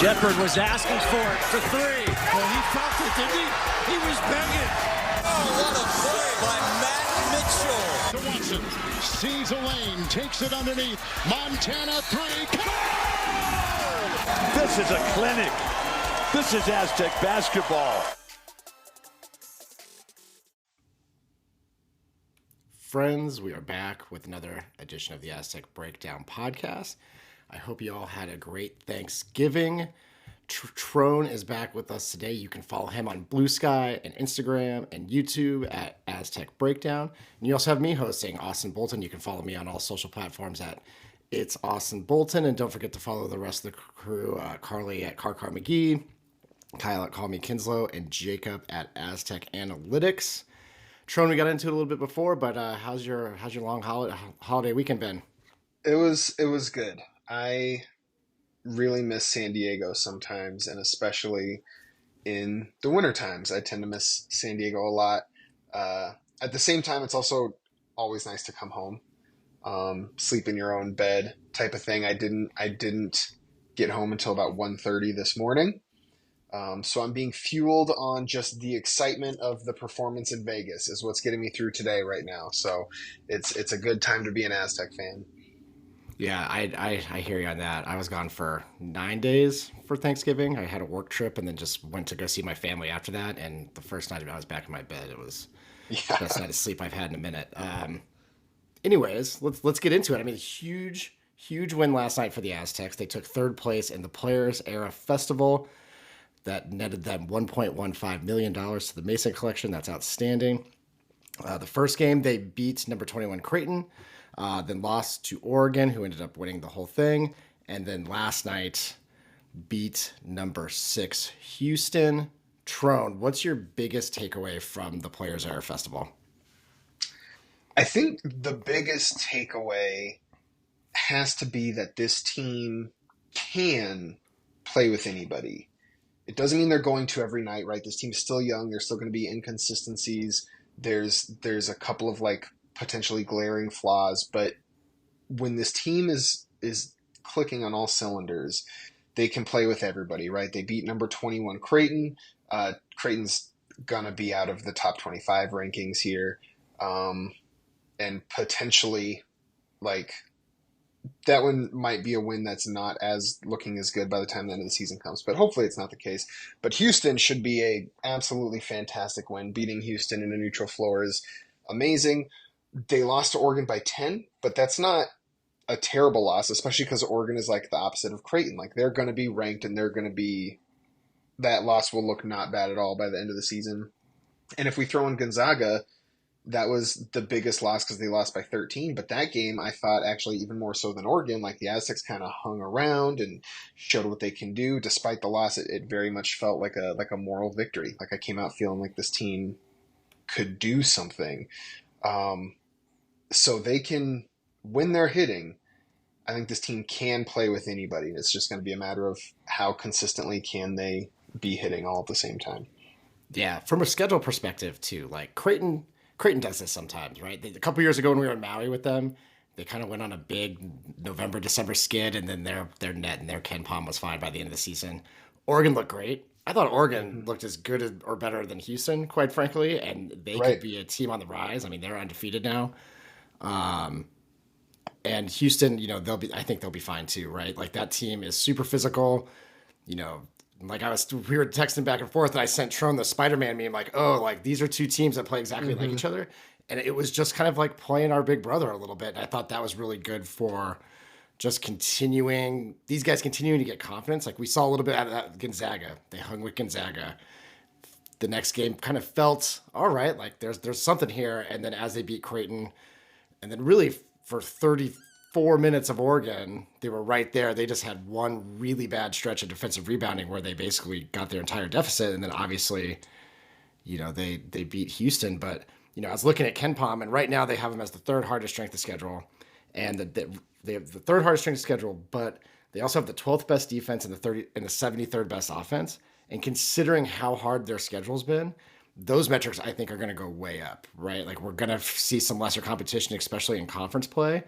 Shepard was asking for it for three. Well, he felt it, didn't he? He was begging. Oh, what a play by Matt Mitchell. To Watson, sees a lane, takes it underneath. Montana three. This is a clinic. This is Aztec basketball. Friends, we are back with another edition of the Aztec Breakdown podcast. I hope you all had a great Thanksgiving. Tron is back with us today. You can follow him on Blue Sky and Instagram and YouTube at Aztec Breakdown. And you also have me hosting, Austin Bolton. You can follow me on all social platforms at It's Austin Bolton. And don't forget to follow the rest of the crew, Carly at Car McGee, Kyle at Call Me Kinslow, and Jacob at Aztec Analytics. Tron, we got into it a little bit before, but how's your long holiday weekend been? It was good. I really miss San Diego sometimes, and especially in the winter times. I tend to miss San Diego a lot. At the same time, it's also always nice to come home, sleep in your own bed type of thing. I didn't get home until about 1:30 this morning. So I'm being fueled on just the excitement of the performance in Vegas is what's getting me through today right now. So it's a good time to be an Aztec fan. Yeah, I hear you on that. I was gone for 9 days for Thanksgiving. I had a work trip and then just went to go see my family after that. And the first night I was back in my bed, it was the best night of sleep I've had in a minute. Anyways, let's get into it. I mean, huge win last night for the Aztecs. They took third place in the Players Era Festival. That netted them $1.15 million to the Mason Collection. That's outstanding. The first game, they beat number 21 Creighton, then lost to Oregon, who ended up winning the whole thing. And then last night, beat number 6 Houston. Tron, what's your biggest takeaway from the Players Era Festival? I think the biggest takeaway has to be that this team can play with anybody. It doesn't mean they're going to every night, right? This team is still young. There's still going to be inconsistencies. There's a couple of like potentially glaring flaws, but when this team is clicking on all cylinders, they can play with everybody, right? They beat number 21 Creighton. Creighton's gonna be out of the top 25 rankings here, and potentially like that one might be a win that's not as looking as good by the time the end of the season comes, but hopefully it's not the case. But Houston should be a absolutely fantastic win. Beating Houston in a neutral floor is amazing. They lost to Oregon by 10, but that's not a terrible loss, especially because Oregon is like the opposite of Creighton. Like they're going to be ranked and that loss will look not bad at all by the end of the season. And if we throw in Gonzaga, that was the biggest loss because they lost by 13. But that game, I thought actually even more so than Oregon, like the Aztecs kind of hung around and showed what they can do. Despite the loss, it very much felt like a moral victory. Like I came out feeling like this team could do something. So they can, when they're hitting, I think this team can play with anybody. It's just going to be a matter of how consistently can they be hitting all at the same time. Yeah, from a schedule perspective too, like Creighton does this sometimes, right? A couple years ago when we were in Maui with them, they kind of went on a big November, December skid, and then their net and their Ken Pom was fine by the end of the season. Oregon looked great. I thought Oregon looked as good as, or better than Houston, quite frankly, and they could be a team on the rise. I mean, they're undefeated now. And Houston, I think they'll be fine too, right? Like that team is super physical, like we were texting back and forth and I sent Tron the Spider-Man meme like, oh, like these are two teams that play exactly like each other. And it was just kind of like playing our big brother a little bit. And I thought that was really good for just these guys continuing to get confidence. Like we saw a little bit out of that Gonzaga. They hung with Gonzaga. The next game kind of felt, all right, like there's something here. And then as they beat Creighton, and then really for 34 minutes of Oregon, they were right there. They just had one really bad stretch of defensive rebounding where they basically got their entire deficit. And then obviously, they beat Houston. But, I was looking at Ken Pom, and right now they have them as the third hardest strength of schedule. And they have the third hardest strength of schedule, but they also have the 12th best defense and the 73rd best offense. And considering how hard their schedule's been, those metrics I think are going to go way up, right? Like we're going to see some lesser competition, especially in conference play.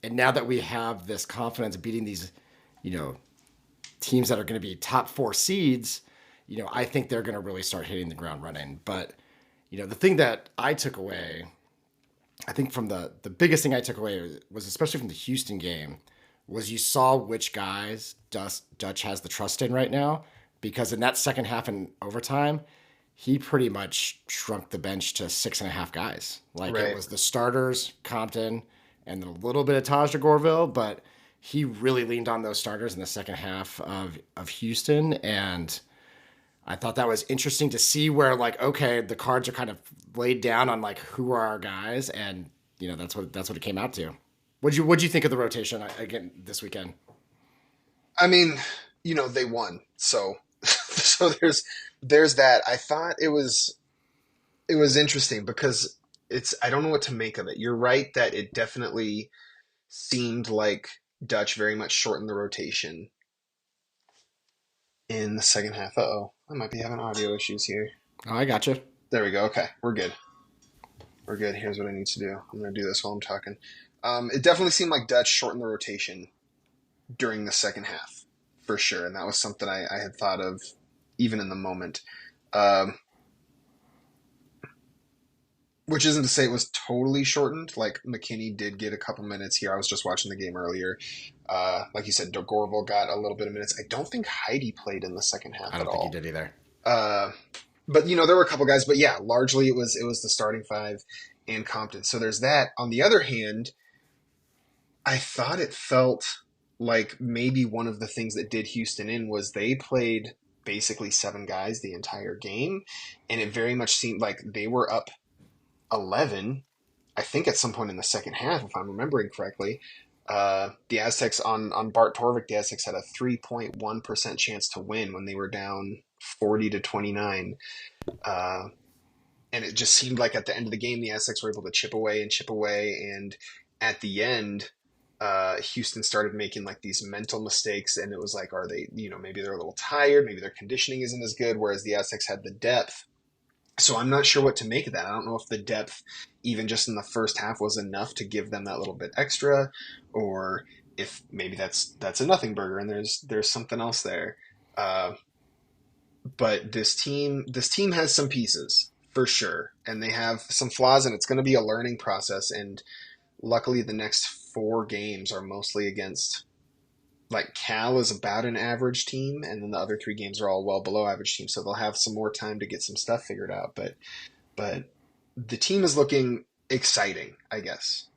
And now that we have this confidence beating these, teams that are going to be top 4 seeds, I think they're going to really start hitting the ground running. But, the thing that I took away, I think from the biggest thing I took away was especially from the Houston game, was you saw which guys Dutch has the trust in right now, because in that second half and overtime, he pretty much shrunk the bench to 6.5 guys. It was the starters, Compton, and a little bit of Taj DeGorville, but he really leaned on those starters in the second half of Houston, and I thought that was interesting to see where, okay, the cards are kind of laid down on, who are our guys, and, that's what it came out to. What'd you think of the rotation again this weekend? I mean, they won, so so there's that. I thought it was interesting because I don't know what to make of it. You're right that it definitely seemed like Dutch very much shortened the rotation in the second half. Uh-oh, I might be having audio issues here. Oh, I gotcha. There we go. Okay, we're good. Here's what I need to do. I'm going to do this while I'm talking. It definitely seemed like Dutch shortened the rotation during the second half, for sure. And that was something I had thought of even in the moment. Which isn't to say it was totally shortened. McKinney did get a couple minutes here. I was just watching the game earlier. Like you said, DeGorville got a little bit of minutes. I don't think Heidi played in the second half at all. I don't think he did either. But, there were a couple guys. But, yeah, largely it was the starting 5 and Compton. So there's that. On the other hand, I thought it felt like maybe one of the things that did Houston in was they played basically 7 guys the entire game. And it very much seemed like they were up 11, I think at some point in the second half, if I'm remembering correctly. The Aztecs on Bart Torvik, the Aztecs had a 3.1% chance to win when they were down 40-29. And it just seemed like at the end of the game, the Aztecs were able to chip away. And at the end, Houston started making these mental mistakes. And it was are they, maybe they're a little tired, maybe their conditioning isn't as good, whereas the Aztecs had the depth. So I'm not sure what to make of that. I don't know if the depth, even just in the first half, was enough to give them that little bit extra, or if maybe that's a nothing burger and there's something else there. But this team has some pieces for sure, and they have some flaws, and it's going to be a learning process. And luckily, the next 4 games are mostly against. Cal is about an average team, and then the other 3 games are all well below average teams, so they'll have some more time to get some stuff figured out. But the team is looking exciting, I guess.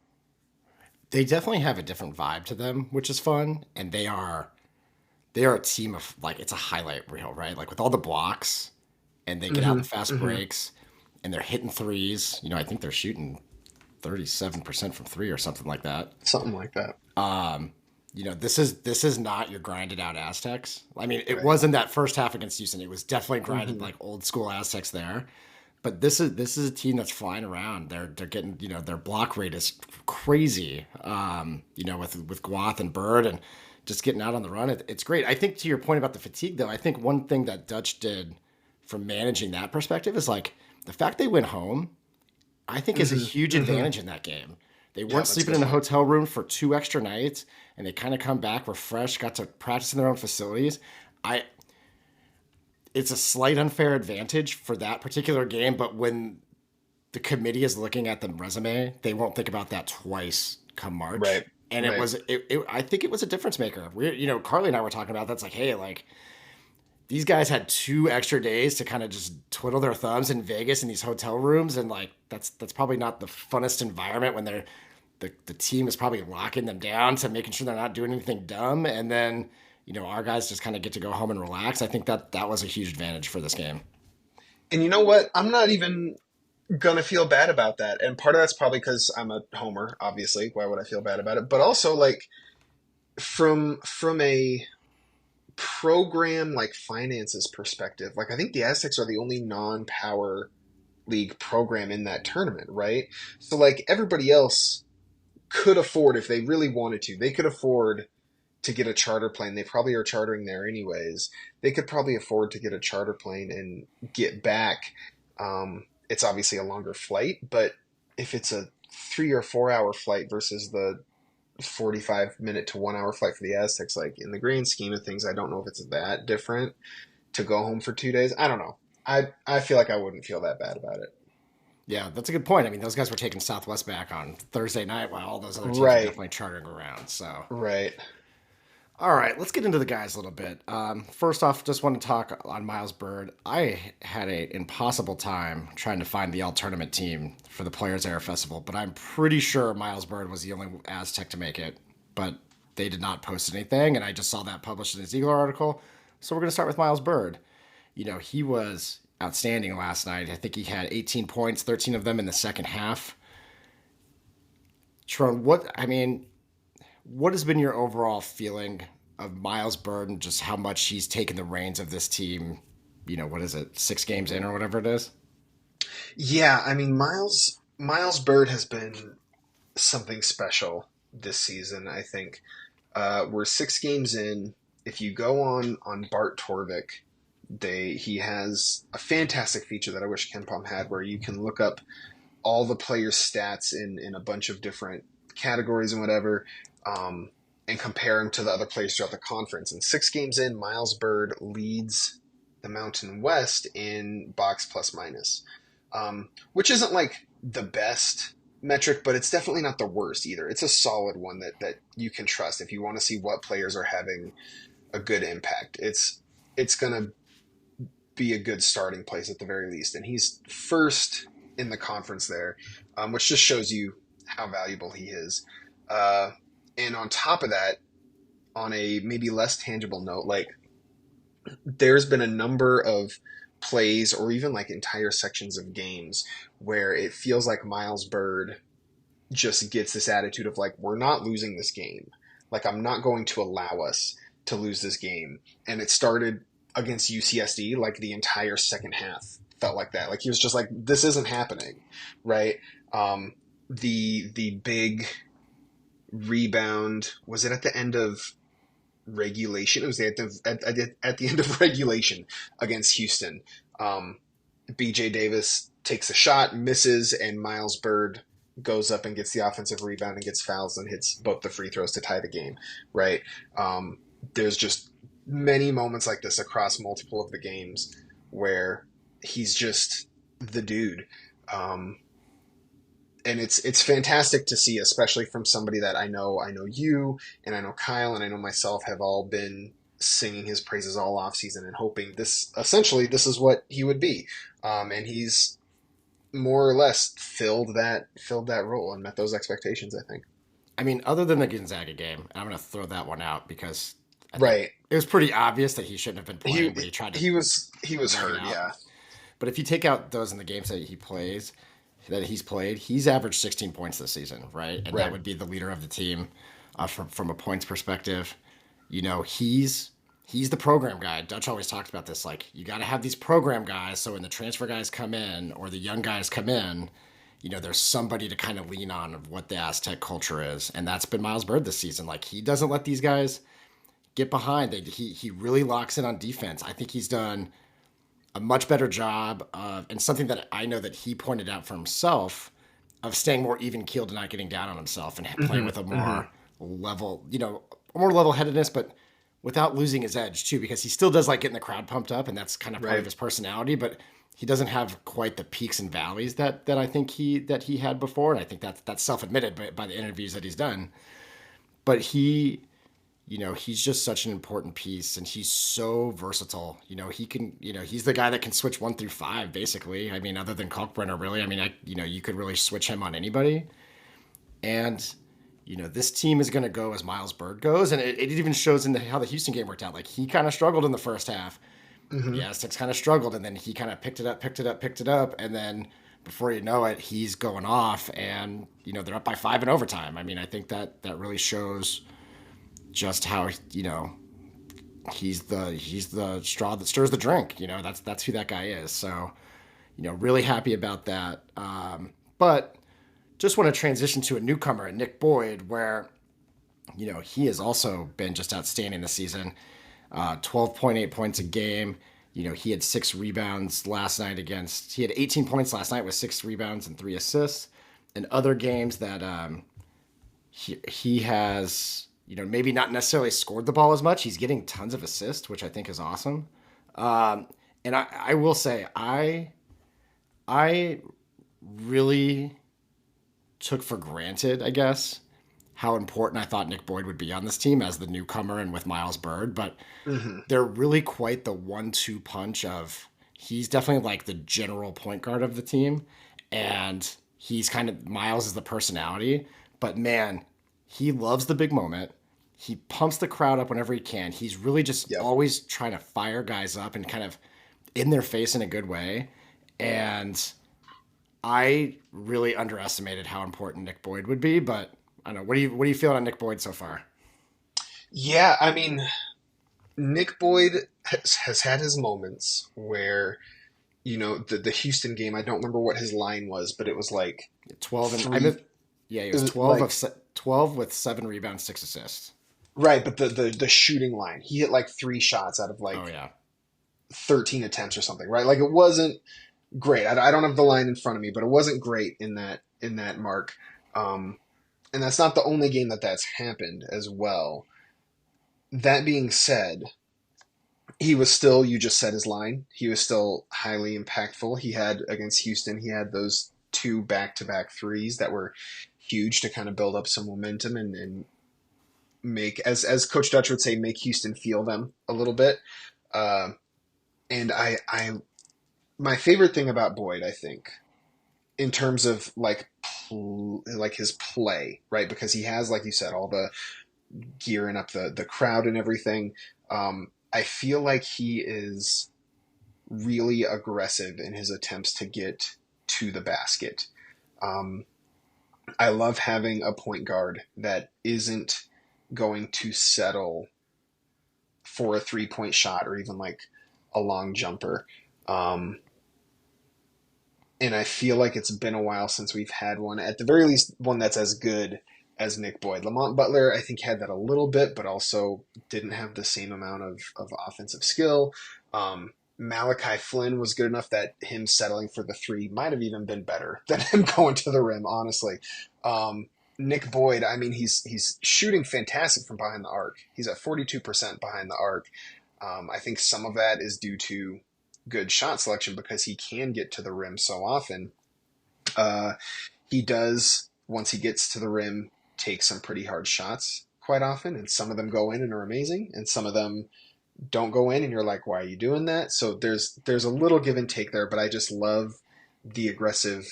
They definitely have a different vibe to them, which is fun, and they are a team of it's a highlight reel, right? With all the blocks, and they get out in fast breaks, and they're hitting threes. I think they're shooting 37% from 3 or something like that. Something like that. This is not your grinded out Aztecs. I mean, it wasn't that first half against Houston. It was definitely grinded old school Aztecs there. But this is a team that's flying around. They're getting, their block rate is crazy. With Guath and Bird and just getting out on the run. It's great. I think to your point about the fatigue though, I think one thing that Dutch did from managing that perspective is the fact they went home, I think is a huge advantage in that game. They weren't sleeping in a hotel room for 2 extra nights, and they kind of come back refreshed, got to practice in their own facilities. It's a slight unfair advantage for that particular game, but when the committee is looking at the resume, they won't think about that twice come March. Right. And I think it was a difference maker. Carly and I were talking about that's these guys had 2 extra days to kind of just twiddle their thumbs in Vegas in these hotel rooms, and that's probably not the funnest environment when the team is probably locking them down to making sure they're not doing anything dumb, and then our guys just kind of get to go home and relax. I think that was a huge advantage for this game. And you know what? I'm not even gonna feel bad about that, and part of that's probably because I'm a homer. Obviously, why would I feel bad about it? But also from a program finances perspective, I think the Aztecs are the only non-power league program in that tournament, right? So everybody else could afford, if they really wanted to, they could afford to get a charter plane. They probably are chartering there anyways. They could probably afford to get a charter plane and get back. It's obviously a longer flight, but if it's a 3 or 4 hour flight versus the 45-minute to 1 hour flight for the Aztecs. Like, in the grand scheme of things, I don't know if it's that different to go home for 2 days. I don't know. I feel like I wouldn't feel that bad about it. Yeah, that's a good point. I mean, those guys were taking Southwest back on Thursday night while all those other teams were Right. definitely chartering around. So, Right. all right, let's get into the guys a little bit. First off, just want to talk on Miles Bird. I had an impossible time trying to find the all-tournament team for the Players Era Festival, but I'm pretty sure Miles Bird was the only Aztec to make it, but they did not post anything, and I just saw that published in his Eagle article. So we're going to start with Miles Bird. You know, he was outstanding last night. I think he had 18 points, 13 of them in the second half. Tron, what has been your overall feeling of Miles Bird and just how much he's taken the reins of this team? You know, what is it, 6 games in or whatever it is? Yeah, I mean, Miles Bird has been something special this season, I think. We're 6 games in. If you go on Bart Torvik, he has a fantastic feature that I wish KenPom had, where you can look up all the players' stats in a bunch of different categories and whatever, and compare them to the other players throughout the conference. And 6 games in, Miles Bird leads the Mountain West in box plus minus, which isn't like the best metric, but it's definitely not the worst either. It's a solid one that you can trust if you want to see what players are having a good impact. It's going to be a good starting place at the very least. And he's first in the conference there, which just shows you how valuable he is. And on top of that, on a maybe less tangible note, like, there's been a number of plays or even like entire sections of games where it feels like Miles Bird just gets this attitude of like, we're not losing this game. Like, I'm not going to allow us to lose this game. And it started against UCSD, like the entire second half felt like that. Like, he was just like, this isn't happening, right? The big rebound, was it at the end of regulation? It was at the end of regulation against Houston. BJ Davis takes a shot, misses, and Miles Bird goes up and gets the offensive rebound and gets fouls and hits both the free throws to tie the game, right? There's just many moments like this across multiple of the games where he's just the dude. And it's fantastic to see, especially from somebody that I know you, and I know Kyle, and I know myself have all been singing his praises all off season and hoping this is what he would be. And he's more or less filled that role and met those expectations, I think. I mean, other than the Gonzaga game, and I'm going to throw that one out because right, it was pretty obvious that he shouldn't have been playing, but he tried to. He was hurt, yeah. But if you take out those in the games that he's played, he's averaged 16 points this season, right? And that would be the leader of the team from a points perspective. You know, he's the program guy. Dutch always talks about this. Like, you got to have these program guys, so when the transfer guys come in or the young guys come in, you know, there's somebody to kind of lean on of what the Aztec culture is. And that's been Miles Bird this season. Like, he doesn't let these guys get behind. He really locks in on defense. I think he's done a much better job of, and something that I know that he pointed out for himself, of staying more even-keeled and not getting down on himself and playing with a more level, you know, more level-headedness, but without losing his edge too, because he still does like getting the crowd pumped up, and that's kind of part of his personality, but he doesn't have quite the peaks and valleys that I think he had before. And I think that's self-admitted by the interviews that he's done, but he, you know, he's just such an important piece, and he's so versatile. You know, he can, you know, he's the guy that can switch 1 through 5, basically. I mean, other than Kalkbrenner, really. I mean, you could really switch him on anybody. And, you know, this team is going to go as Miles Bird goes. And it even shows in how the Houston game worked out. Like, he kind of struggled in the first half. The Aztecs kind of struggled, and then he kind of picked it up. And then before you know it, he's going off, and, you know, they're up by 5 in overtime. I mean, I think that really shows just how, you know, he's the straw that stirs the drink. You know, that's who that guy is. So, you know, really happy about that. But just want to transition to a newcomer, Nick Boyd, where, you know, he has also been just outstanding this season. 12.8 points a game. You know, he had 6 rebounds last night he had 18 points last night with 6 rebounds and 3 assists. In other games that he has, maybe not necessarily scored the ball as much. He's getting tons of assists, which I think is awesome. And I will say, I really took for granted, I guess, how important I thought Nick Boyd would be on this team as the newcomer and with Miles Bird. But they're really quite the 1-2 punch of he's definitely like the general point guard of the team. And he's Miles is the personality. But man, he loves the big moment. He pumps the crowd up whenever he can. He's really just always trying to fire guys up and kind of in their face in a good way. And I really underestimated how important Nick Boyd would be, but I don't know. What do you feel on Nick Boyd so far? Yeah, I mean, Nick Boyd has had his moments where, the Houston game, I don't remember what his line was, but it was like 12 and he was 12 with 7 rebounds, 6 assists. Right, but the shooting line, he hit like 3 shots out of 13 attempts or something, right? Like it wasn't great. I don't have the line in front of me, but it wasn't great in that mark. And that's not the only game that's happened as well. That being said, he was still, you just said his line, he was still highly impactful. He had, against Houston, he had those 2 back-to-back threes that were huge to kind of build up some momentum and make, as Coach Dutch would say, make Houston feel them a little bit. And my favorite thing about Boyd, I think, in terms of like his play, right? Because he has, like you said, all the gearing up the crowd and everything. I feel like he is really aggressive in his attempts to get to the basket. I love having a point guard that isn't going to settle for a 3-point shot or even like a long jumper. And I feel like it's been a while since we've had one, at the very least, one that's as good as Nick Boyd. Lamont Butler, I think, had that a little bit, but also didn't have the same amount of offensive skill. Malachi Flynn was good enough that him settling for the 3 might have even been better than him going to the rim, honestly. Nick Boyd, I mean, he's shooting fantastic from behind the arc. He's at 42% behind the arc. I think some of that is due to good shot selection because he can get to the rim so often. He does, once he gets to the rim, take some pretty hard shots quite often, and some of them go in and are amazing, and some of them don't go in and you're like, why are you doing that? So there's a little give and take there, but I just love the aggressive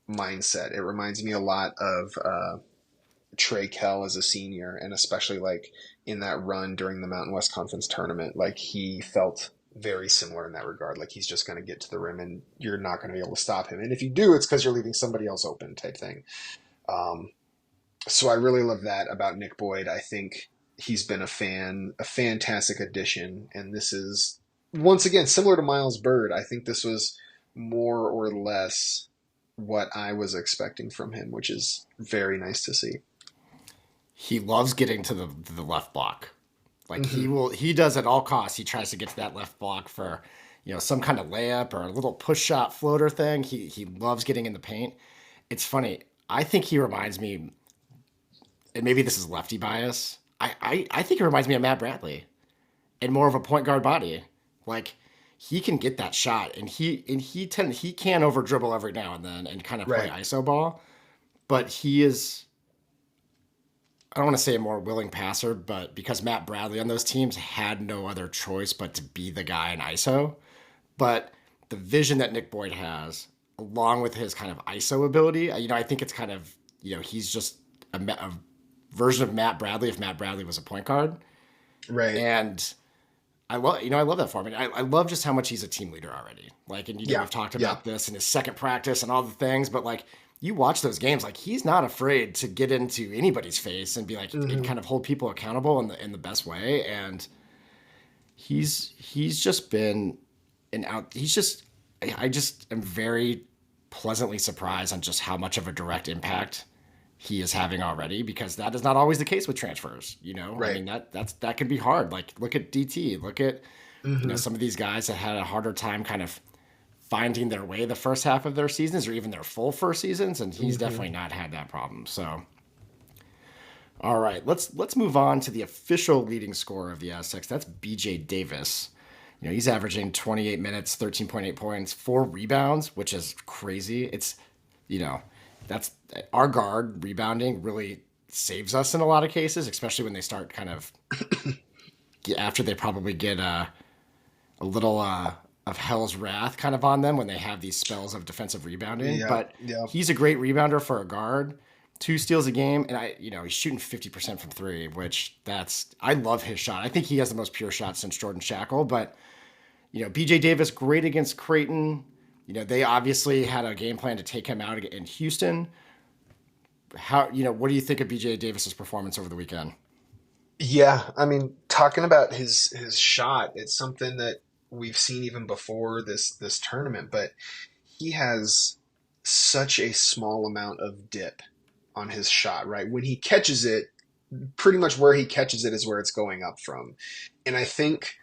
mindset. It reminds me a lot of Trey Kell as a senior, and especially like in that run during the Mountain West Conference tournament. Like he felt very similar in that regard. Like he's just going to get to the rim and you're not going to be able to stop him. And if you do, it's because you're leaving somebody else open type thing. So I really love that about Nick Boyd. I think he's been a fantastic addition. And this is, once again, similar to Miles Bird. I think this was more or less what I was expecting from him, which is very nice to see. He loves getting to the left block. Like he does at all costs. He tries to get to that left block for, some kind of layup or a little push shot floater thing. He loves getting in the paint. It's funny. I think he reminds me, and maybe this is lefty bias. I think he reminds me of Matt Bradley and more of a point guard body. Like he can get that shot and he can over dribble every now and then and kind of play ISO ball, but he is, I don't want to say a more willing passer, but because Matt Bradley on those teams had no other choice but to be the guy in ISO. But the vision that Nick Boyd has, along with his kind of ISO ability, I think it's kind of, he's just a version of Matt Bradley if Matt Bradley was a point guard. Right. And I love that for him. I love just how much he's a team leader already. Like, and we've talked about this in his second practice and all the things, but like, you watch those games, like he's not afraid to get into anybody's face and be like, and kind of hold people accountable in the best way. And he's just been I just am very pleasantly surprised on just how much of a direct impact he is having already, because that is not always the case with transfers, Right. I mean, that can be hard. Like look at DT, look at, some of these guys that had a harder time kind of finding their way the first half of their seasons or even their full first seasons. And he's definitely not had that problem. So All right, let's move on to the official leading scorer of the Aztecs. That's BJ Davis. He's averaging 28 minutes, 13.8 points, 4 rebounds, which is crazy. It's, that's our guard rebounding really saves us in a lot of cases, especially when they start kind of after they probably get a little of hell's wrath kind of on them when they have these spells of defensive rebounding. Yeah, But yeah. he's a great rebounder for a guard. 2 steals a game, and he's shooting 50% from 3, which I love his shot. I think he has the most pure shot since Jordan Shackle, but BJ Davis, great against Creighton. They obviously had a game plan to take him out in Houston. What do you think of BJ Davis's performance over the weekend? Yeah, I mean, talking about his shot, it's something that we've seen even before this tournament, but he has such a small amount of dip on his shot, right? When he catches it, pretty much where he catches it is where it's going up from. And I think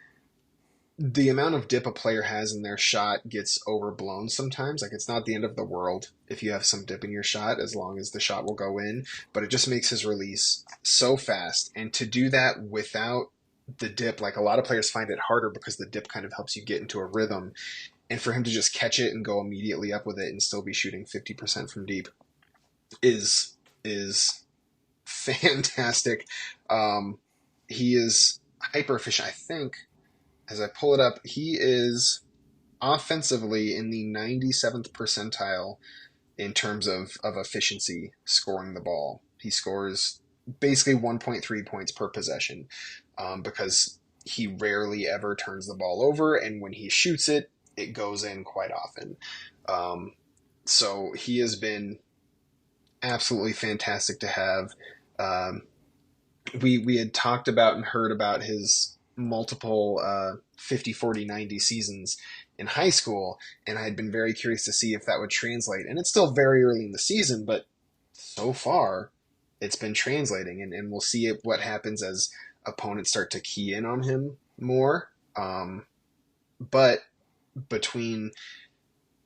the amount of dip a player has in their shot gets overblown sometimes. Like, it's not the end of the world if you have some dip in your shot, as long as the shot will go in, but it just makes his release so fast. And to do that without the dip, like, a lot of players find it harder because the dip kind of helps you get into a rhythm. And for him to just catch it and go immediately up with it and still be shooting 50% from deep is fantastic. He is hyper efficient. I think, as I pull it up, he is offensively in the 97th percentile in terms of efficiency scoring the ball. He scores basically 1.3 points per possession because he rarely ever turns the ball over, and when he shoots it, it goes in quite often. So he has been absolutely fantastic to have. We had talked about and heard about his multiple 50, 40, 90 seasons in high school, and I had been very curious to see if that would translate. And it's still very early in the season, but so far it's been translating, and we'll see what happens as opponents start to key in on him more. But between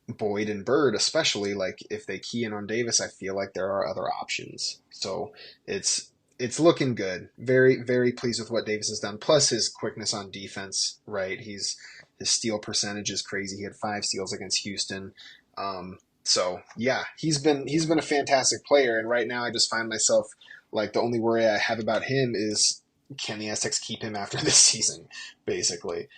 Boyd and Bird, especially, like, if they key in on Davis, I feel like there are other options. So it's looking good. Very, very pleased with what Davis has done. Plus his quickness on defense, right? His steal percentage is crazy. He had 5 steals against Houston. So yeah, he's been a fantastic player. And right now I just find myself, like, the only worry I have about him is, can the Aztecs keep him after this season, basically.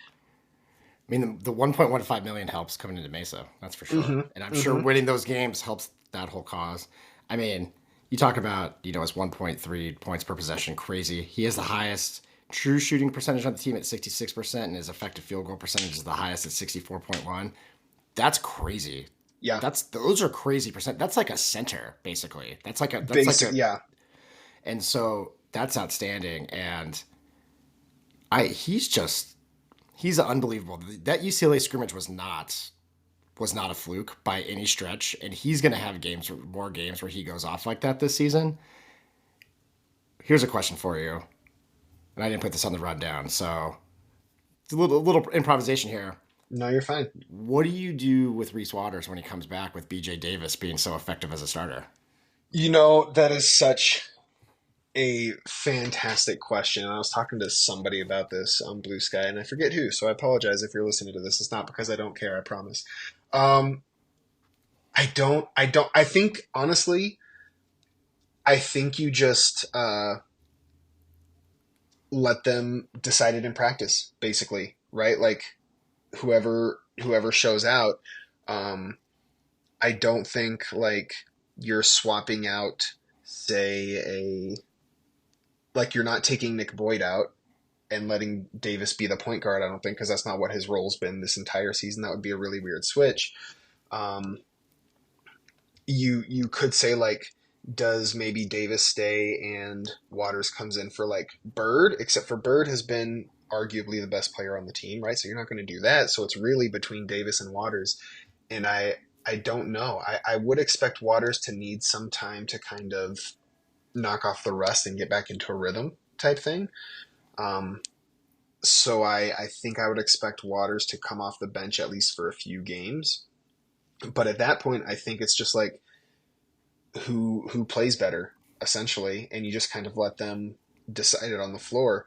I mean, the 1.15 million helps coming into Mesa, that's for sure. Mm-hmm. And I'm sure winning those games helps that whole cause. I mean, you talk about, his 1.3 points per possession, crazy. He has the highest true shooting percentage on the team at 66%, and his effective field goal percentage is the highest at 64.1. That's crazy. Yeah. Those are crazy percent. That's like a center, basically. Yeah. And so that's outstanding. And he's unbelievable. That UCLA scrimmage was not a fluke by any stretch, and he's going to have more games where he goes off like that this season. Here's a question for you, and I didn't put this on the rundown, so it's a little improvisation here. No, you're fine. What do you do with Reese Waters when he comes back with BJ Davis being so effective as a starter? That is such a fantastic question. And I was talking to somebody about this on Blue Sky, and I forget who, so I apologize if you're listening to this. It's not because I don't care, I promise. I think, honestly, you just let them decide it in practice, basically, right? Like, whoever shows out, I don't think, like, you're swapping out, say, like, you're not taking Nick Boyd out and letting Davis be the point guard, I don't think, because that's not what his role's been this entire season. That would be a really weird switch. You could say, like, does maybe Davis stay and Waters comes in for, like, Bird, except for Bird has been arguably the best player on the team, right? So you're not going to do that. So it's really between Davis and Waters. And I don't know. I would expect Waters to need some time to kind of knock off the rust and get back into a rhythm type thing. So I think I would expect Waters to come off the bench at least for a few games. But at that point, I think it's just like who plays better. essentially, and you just kind of let them decide it on the floor.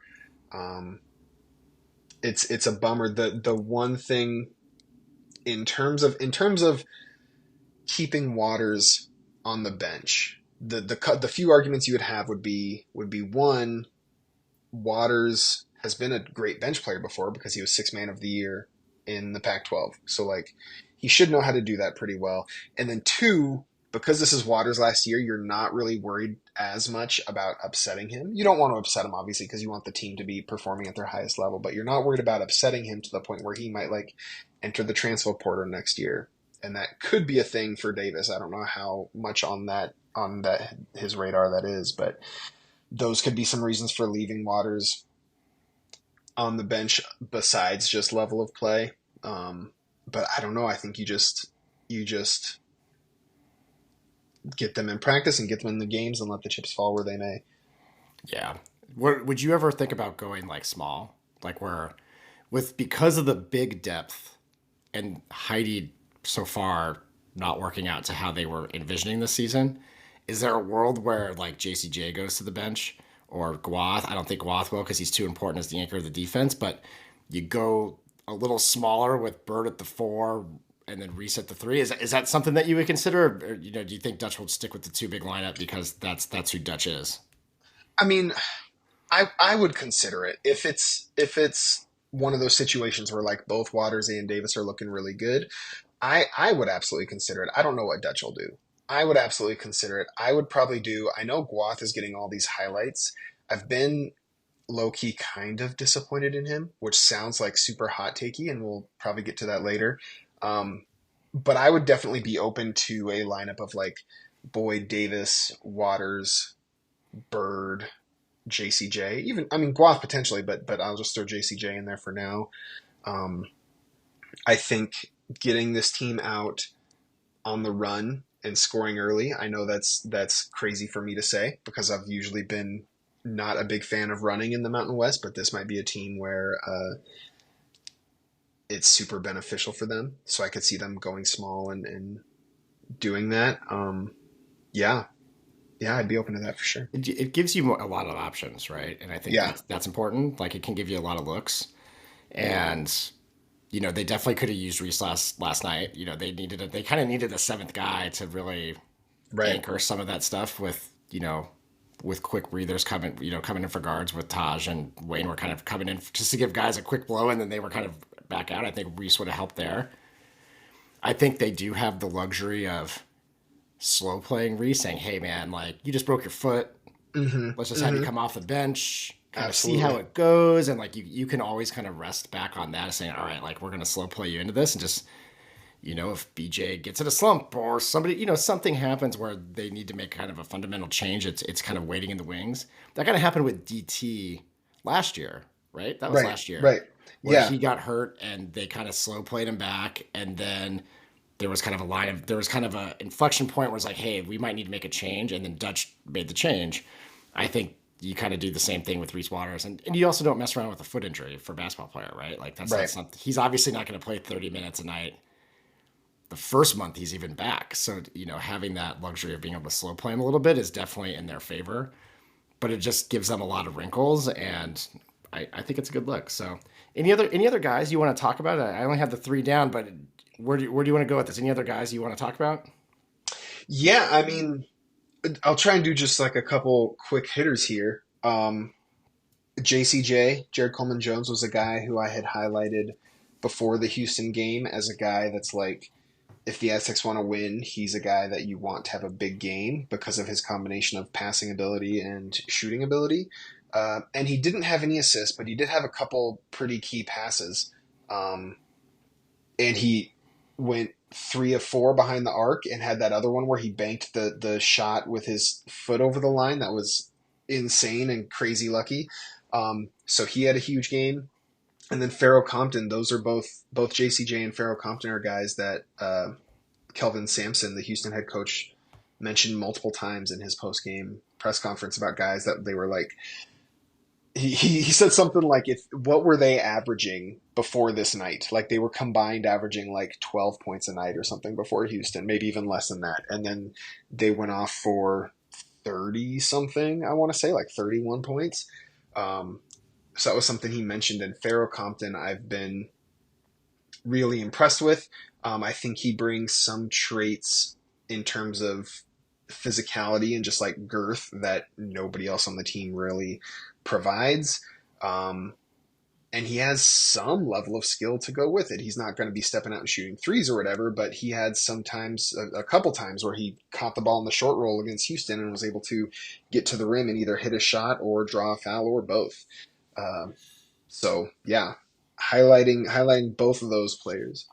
It's a bummer. The one thing in terms of keeping Waters on the bench, the few arguments you would have would be one, Waters has been a great bench player before because he was sixth man of the year in the Pac-12. So like he should know how to do that pretty well. And then two, because this is Waters' last year, you're not really worried as much about upsetting him. You don't want to upset him, obviously, because you want the team to be performing at their highest level, but you're not worried about upsetting him to the point where he might like enter the transfer portal next year. And that could be a thing for Davis. I don't know how much on that his radar that is, but those could be some reasons for leaving Waters on the bench besides just level of play. But I don't know. I think you just get them in practice and get them in the games and let the chips fall where they may. Yeah. Would you ever think about going like small, like where because of the big depth and Heidi so far not working out to how they were envisioning this season? Is there a world where like JCJ goes to the bench or Guath? I don't think Guath will because he's too important as the anchor of the defense, but you go a little smaller with Bird at the 4 and then reset the 3. Is that something that you would consider? Or, do you think Dutch will stick with the 2 big lineup because that's who Dutch is? I mean, I would consider it if it's one of those situations where like both Waters and Davis are looking really good. I would absolutely consider it. I don't know what Dutch will do. I would absolutely consider it. I would probably do. I know Guath is getting all these highlights. I've been low-key kind of disappointed in him, which sounds like super hot takey, and we'll probably get to that later. But I would definitely be open to a lineup of like Boyd, Davis, Waters, Bird, JCJ. Even Guath potentially, but I'll just throw JCJ in there for now. I think getting this team out on the run and scoring early. I know that's crazy for me to say because I've usually been not a big fan of running in the Mountain West, but this might be a team where it's super beneficial for them. So I could see them going small and doing that. Yeah, I'd be open to that for sure. It gives you a lot of options, right? And I think that's important. Like it can give you a lot of looks. And they definitely could have used Reese last night. They kind of needed a 7th guy to really anchor some of that stuff with quick breathers coming in for guards with Taj and Wayne were kind of coming in just to give guys a quick blow and then they were kind of back out. I think Reese would have helped there. I think they do have the luxury of slow playing Reese saying, hey man, like you just broke your foot. Let's just have you come off the bench. Kind of see how it goes, and like you can always kind of rest back on that, saying, "All right, like we're gonna slow play you into this," and just if BJ gets in a slump or somebody, something happens where they need to make kind of a fundamental change, it's kind of waiting in the wings. That kind of happened with DT last year, right? That was last year, right? Where he got hurt and they kind of slow played him back, and then there was kind of an inflection point where it's like, hey, we might need to make a change, and then Dutch made the change. I think you kind of do the same thing with Reese Waters. And you also don't mess around with a foot injury for a basketball player, right? Like that's not something, he's obviously not going to play 30 minutes a night the first month he's even back. So, having that luxury of being able to slow play him a little bit is definitely in their favor, but it just gives them a lot of wrinkles. And I think it's a good look. So any other guys you want to talk about? I only have the 3 down, but where do you want to go with this? Any other guys you want to talk about? Yeah. I mean, I'll try and do just like a couple quick hitters here. JCJ, Jared Coleman-Jones, was a guy who I had highlighted before the Houston game as a guy that's like, if the Aztecs want to win, he's a guy that you want to have a big game because of his combination of passing ability and shooting ability. And he didn't have any assists, but he did have a couple pretty key passes. And he went 3 of 4 behind the arc and had that other one where he banked the shot with his foot over the line. That was insane and crazy lucky. So he had a huge game. And then Pharaoh Compton, those are both JCJ and Pharaoh Compton are guys that Kelvin Sampson, the Houston head coach, mentioned multiple times in his post-game press conference about guys that they were like, he said something like, what were they averaging before this night? Like they were combined averaging like 12 points a night or something before Houston, maybe even less than that. And then they went off for 30 something, I want to say, like 31 points. So that was something he mentioned. And Pharaoh Compton, I've been really impressed with. I think he brings some traits in terms of physicality and just like girth that nobody else on the team really provides. And he has some level of skill to go with it. He's not going to be stepping out and shooting threes or whatever, but he had sometimes, a couple times where he caught the ball in the short roll against Houston and was able to get to the rim and either hit a shot or draw a foul or both. So yeah, highlighting both of those players.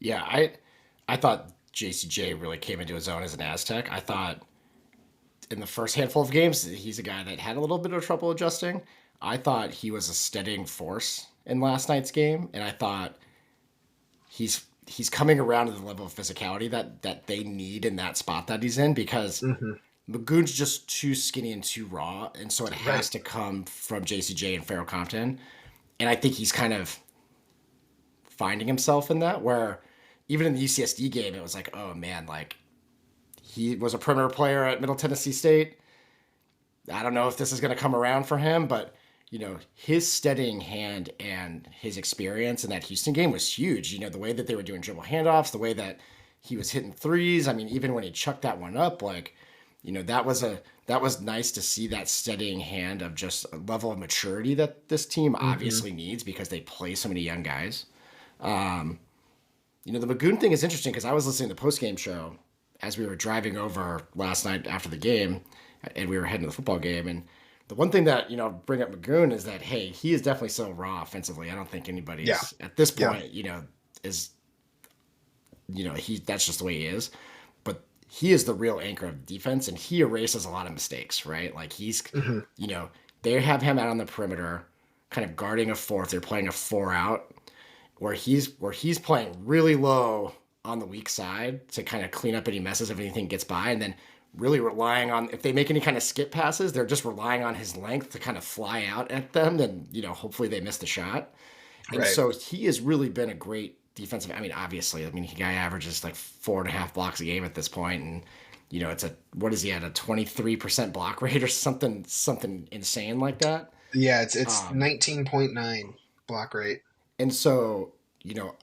Yeah, I thought JCJ really came into his own as an Aztec. I thought in the first handful of games, he's a guy that had a little bit of trouble adjusting. I thought he was a steadying force in last night's game, and I thought he's coming around to the level of physicality that they need in that spot that he's in, because Magoon's just too skinny and too raw, and so it has to come from JCJ and Pharaoh Compton. And I think he's kind of finding himself in that, where even in the UCSD game, it was like, oh man, like he was a perimeter player at Middle Tennessee State. I don't know if this is going to come around for him, but you know, his steadying hand and his experience in that Houston game was huge. You know, the way that they were doing dribble handoffs, the way that he was hitting threes. I mean, even when he chucked that one up, like, you know, that was nice to see, that steadying hand of just a level of maturity that this team obviously needs because they play so many young guys. You know, the Magoon thing is interesting because I was listening to the post-game show as we were driving over last night after the game, and we were heading to the football game. And the one thing that, you know, bring up Magoon is that, hey, he is definitely so raw offensively. I don't think anybody's at this point, you know, is, you know, that's just the way he is. But he is the real anchor of defense, and he erases a lot of mistakes, right? Like he's, you know, they have him out on the perimeter, kind of guarding a fourth. They're playing a 4 out, where he's playing really low on the weak side to kind of clean up any messes if anything gets by, and then really relying on, if they make any kind of skip passes, they're just relying on his length to kind of fly out at them, and, you know, hopefully they miss the shot. And so he has really been a great defensive, I mean, obviously, I mean, the guy averages like 4.5 blocks a game at this point, and, you know, it's what is he at, a 23% block rate or something insane like that? Yeah, it's 19.9 block rate. And so, you know,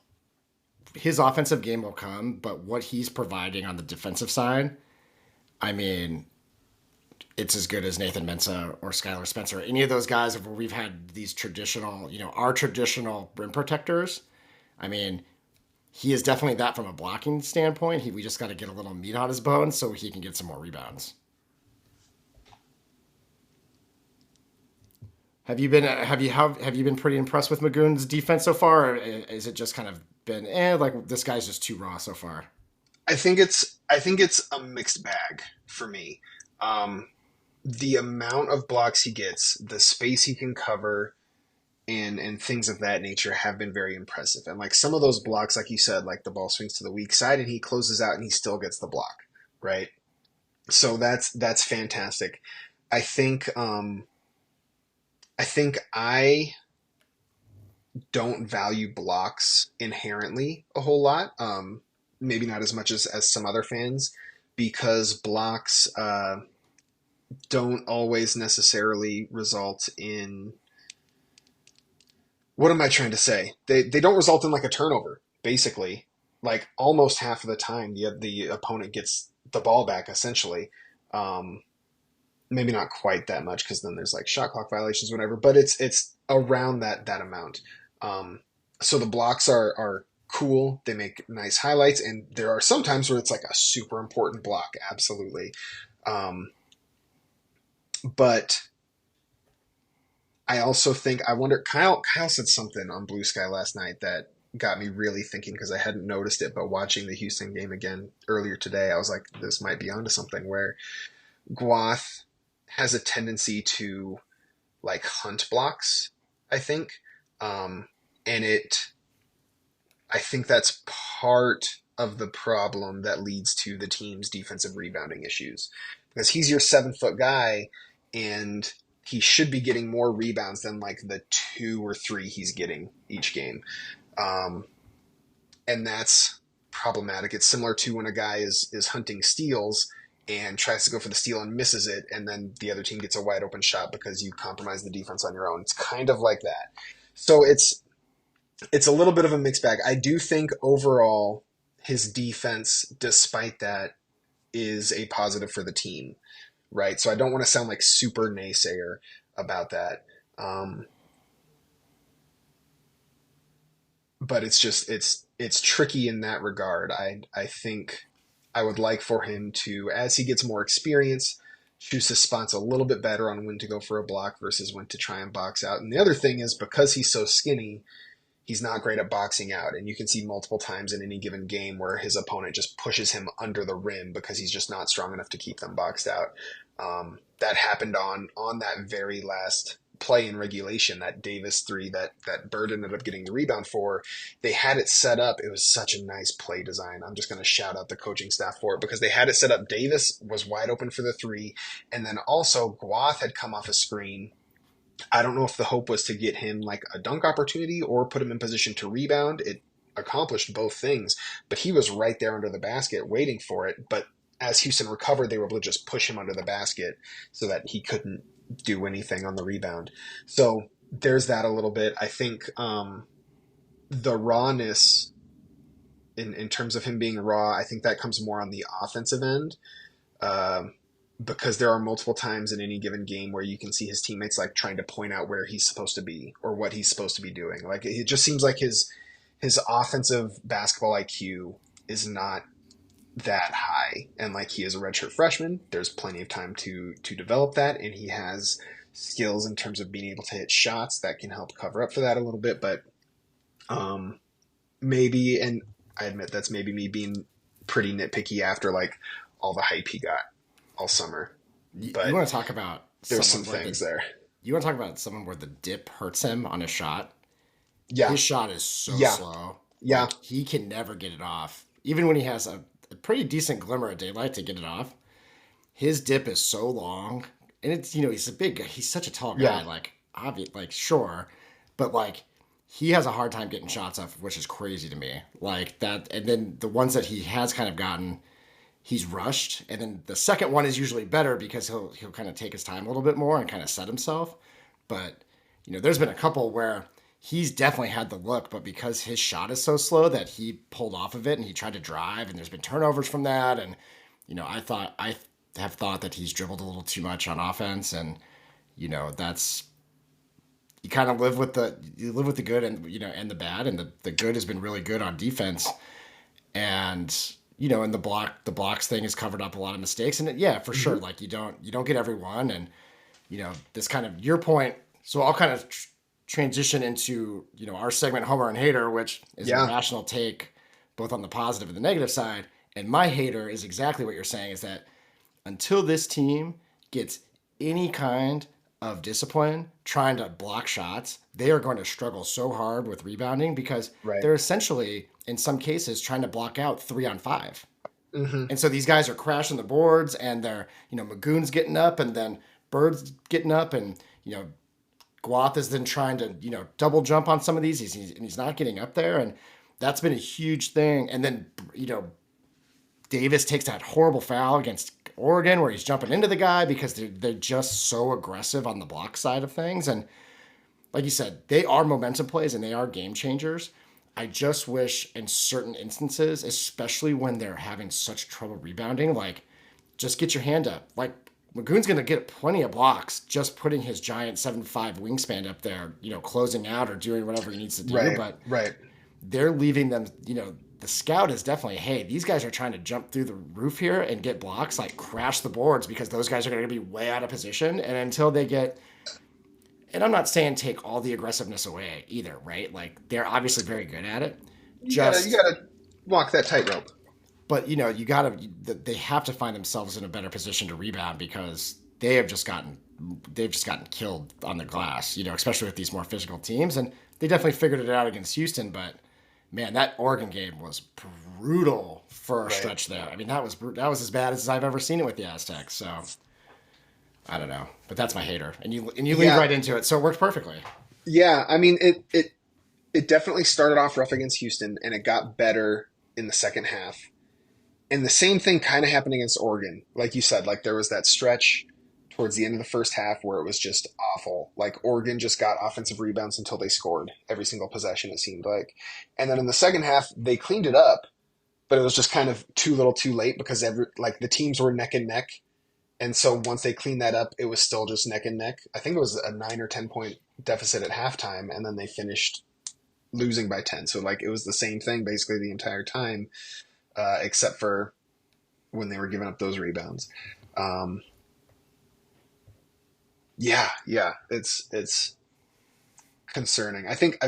his offensive game will come, but what he's providing on the defensive side, I mean, it's as good as Nathan Mensah or Skylar Spencer. Any of those guys where we've had these traditional, you know, our traditional rim protectors. I mean, he is definitely that from a blocking standpoint. We just got to get a little meat on his bones so he can get some more rebounds. Have you been pretty impressed with Magoon's defense so far, or is it just kind of been like this guy's just too raw so far? I think it's a mixed bag for me. The amount of blocks he gets, the space he can cover, and things of that nature have been very impressive. And like some of those blocks, like you said, like the ball swings to the weak side and he closes out and he still gets the block, right? So that's fantastic. I think I don't value blocks inherently a whole lot. Maybe not as much as some other fans, because blocks don't always necessarily result in, what am I trying to say? They don't result in like a turnover, basically. Like almost half of the time the opponent gets the ball back, essentially. Maybe not quite that much, because then there's like shot clock violations, whatever, but it's around that amount. So the blocks are cool. They make nice highlights, and there are some times where it's like a super important block, absolutely. But I also think, I wonder, Kyle said something on Blue Sky last night that got me really thinking, because I hadn't noticed it, but watching the Houston game again earlier today, I was like, this might be onto something, where Guath has a tendency to like hunt blocks, I think. I think that's part of the problem that leads to the team's defensive rebounding issues, because he's your 7-foot guy and he should be getting more rebounds than like the 2 or 3 he's getting each game. And that's problematic. It's similar to when a guy is hunting steals and tries to go for the steal and misses it, and then the other team gets a wide open shot because you compromise the defense on your own. It's kind of like that. So it's a little bit of a mixed bag. I do think overall his defense, despite that, is a positive for the team, right? So I don't want to sound like super naysayer about that. But it's just, it's tricky in that regard. I think I would like for him to, as he gets more experience, choose his spots a little bit better on when to go for a block versus when to try and box out. And the other thing is, because he's so skinny, he's not great at boxing out. And you can see multiple times in any given game where his opponent just pushes him under the rim because he's just not strong enough to keep them boxed out. That happened on that very last play in regulation, that Davis three that Bird ended up getting the rebound for. They had it set up. It was such a nice play design. I'm just going to shout out the coaching staff for it, because they had it set up. Davis was wide open for the three. And then also Guath had come off a screen. I don't know if the hope was to get him like a dunk opportunity or put him in position to rebound. It accomplished both things, but he was right there under the basket waiting for it. But as Houston recovered, they were able to just push him under the basket so that he couldn't do anything on the rebound. So there's that a little bit. I think the rawness in terms of him being raw, I think that comes more on the offensive end. Because there are multiple times in any given game where you can see his teammates like trying to point out where he's supposed to be or what he's supposed to be doing. Like, it just seems like his offensive basketball IQ is not that high. And like, he is a redshirt freshman, there's plenty of time to develop that. And he has skills in terms of being able to hit shots that can help cover up for that a little bit. But maybe, and I admit that's maybe me being pretty nitpicky after like all the hype he got all summer. But you want to talk about there's some things there. You want to talk about someone where the dip hurts him on a shot? Yeah. His shot is so slow. Yeah. Like, he can never get it off. Even when he has a pretty decent glimmer of daylight to get it off, his dip is so long. And it's, he's a big guy. He's such a tall guy. Yeah. Like, obvious, like, sure. But like, he has a hard time getting shots off, which is crazy to me. Like that. And then the ones that he has kind of gotten, he's rushed, and then the second one is usually better because he'll kind of take his time a little bit more and kind of set himself. But there's been a couple where he's definitely had the look, but because his shot is so slow that he pulled off of it and he tried to drive, and there's been turnovers from that. And I have thought that he's dribbled a little too much on offense, and that's, you kind of live with the good and and the bad, and the good has been really good on defense, and and the blocks thing has covered up a lot of mistakes. And for sure, like you don't get everyone. And, this kind of your point. So I'll kind of transition into, our segment, Homer and Hater, which is a rational take both on the positive and the negative side. And my hater is exactly what you're saying, is that until this team gets any kind of discipline trying to block shots, they are going to struggle so hard with rebounding, because they're essentially, in some cases, trying to block out 3-on-5. Mm-hmm. And so these guys are crashing the boards, and they're, Magoon's getting up, and then Bird's getting up, and, Guath is then trying to, double jump on some of these. He's not getting up there. And that's been a huge thing. And then, Davis takes that horrible foul against Oregon where he's jumping into the guy because they're just so aggressive on the block side of things. And like you said, they are momentum plays and they are game changers. I just wish in certain instances, especially when they're having such trouble rebounding, like, just get your hand up. Like, Magoon's going to get plenty of blocks just putting his giant 7'5" wingspan up there, closing out or doing whatever he needs to do. But they're leaving them, the scout is definitely, hey, these guys are trying to jump through the roof here and get blocks, like crash the boards, because those guys are going to be way out of position. And until they get, and I'm not saying take all the aggressiveness away either, right? Like, they're obviously very good at it. You gotta walk that tightrope. But, they have to find themselves in a better position to rebound, because they've just gotten killed on the glass, especially with these more physical teams. And they definitely figured it out against Houston, but man, that Oregon game was brutal for a stretch there. I mean, that was as bad as I've ever seen it with the Aztecs. So I don't know, but that's my hater. And you lead right into it. So it worked perfectly. Yeah. I mean, it definitely started off rough against Houston, and it got better in the second half. And the same thing kind of happened against Oregon. Like you said, like there was that stretch towards the end of the first half where it was just awful. Like Oregon just got offensive rebounds until they scored every single possession, it seemed like. And then in the second half, they cleaned it up, but it was just kind of too little too late because the teams were neck and neck. And so once they cleaned that up, it was still just neck and neck. I think it was a 9 or 10 point deficit at halftime, and then they finished losing by 10. So like it was the same thing basically the entire time, except for when they were giving up those rebounds. Yeah, it's concerning. I think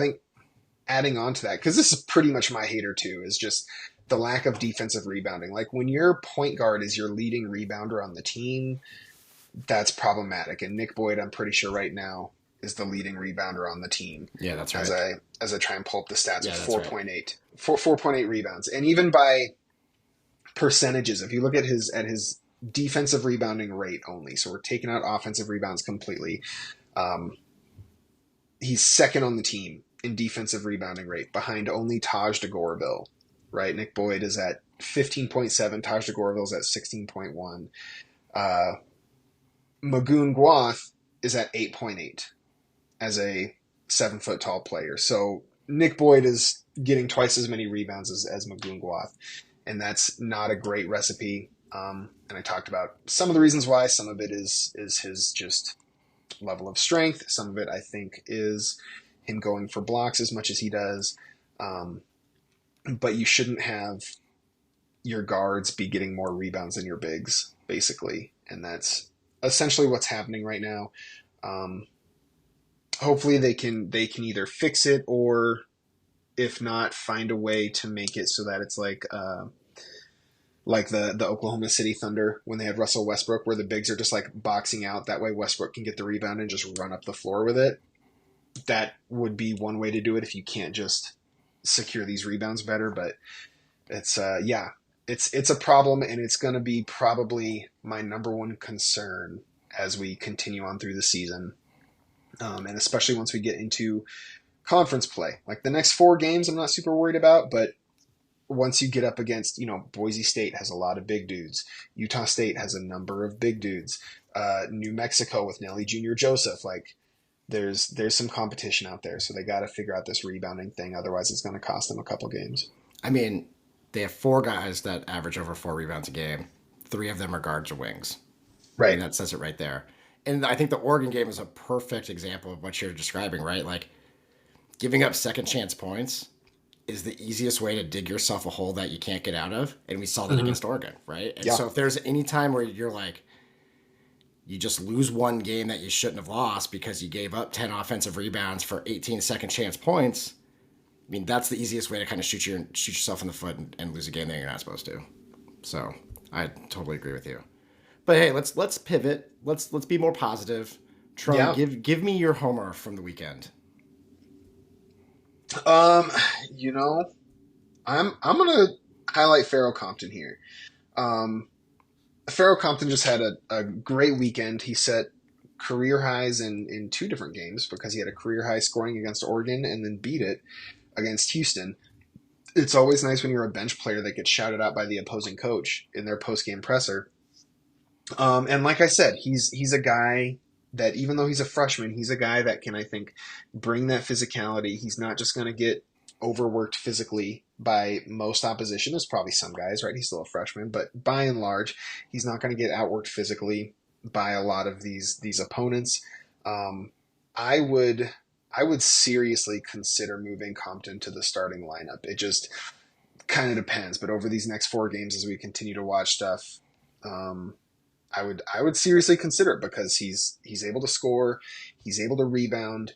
adding on to that, because this is pretty much my hater too, is just the lack of defensive rebounding. Like when your point guard is your leading rebounder on the team, that's problematic. And Nick Boyd, I'm pretty sure right now, is the leading rebounder on the team. Yeah, that's right. As I try and pull up the stats, yeah, 4.8, right. 4.8 rebounds, and even by percentages, if you look at his defensive rebounding rate only, so we're taking out offensive rebounds completely, he's second on the team in defensive rebounding rate, behind only Taj DeGoraville. Right, Nick Boyd is at 15.7. Taj DeGoraville is at 16.1. Magoon Guath is at 8.8 as a 7-foot tall player. So Nick Boyd is getting twice as many rebounds as Magoon Guath, and that's not a great recipe. And I talked about some of the reasons why. Some of it is his just level of strength. Some of it, I think, is him going for blocks as much as he does. But you shouldn't have your guards be getting more rebounds than your bigs, basically. And that's essentially what's happening right now. Hopefully they can either fix it, or if not, find a way to make it so that it's like the Oklahoma City Thunder when they had Russell Westbrook, where the bigs are just like boxing out. That way Westbrook can get the rebound and just run up the floor with it. That would be one way to do it if you can't just secure these rebounds better. But it's it's a problem, and it's going to be probably my number one concern as we continue on through the season, and especially once we get into conference play. Like the next 4 games I'm not super worried about, but once you get up against, Boise State has a lot of big dudes, Utah State has a number of big dudes, New Mexico with Nelly Jr. Joseph, like there's some competition out there, so they got to figure out this rebounding thing. Otherwise, it's going to cost them a couple games. I mean, they have 4 guys that average over 4 rebounds a game. 3 of them are guards or wings. Right. And that says it right there. And I think the Oregon game is a perfect example of what you're describing, right? Like, giving up second chance points is the easiest way to dig yourself a hole that you can't get out of. And we saw that against Oregon, right? And so if there's any time where you're like, you just lose one game that you shouldn't have lost because you gave up 10 offensive rebounds for 18 second chance points, I mean, that's the easiest way to kind of shoot yourself in the foot and lose a game that you're not supposed to. So I totally agree with you. But hey, let's pivot. Let's be more positive. Tron, give me your homer from the weekend. I'm gonna highlight Farrell Compton here. Farrell Compton just had a great weekend. He set career highs in 2 different games, because he had a career high scoring against Oregon and then beat it against Houston. It's always nice when you're a bench player that gets shouted out by the opposing coach in their post-game presser. And like I said, he's a guy that, even though he's a freshman, he's a guy that can, I think, bring that physicality. He's not just going to get overworked physically by most opposition. There's probably some guys, right? He's still a freshman, but by and large, he's not going to get outworked physically by a lot of these opponents. I would seriously consider moving Compton to the starting lineup. It just kind of depends, but over these next 4 games, as we continue to watch stuff, I would seriously consider it, because he's able to score, he's able to rebound.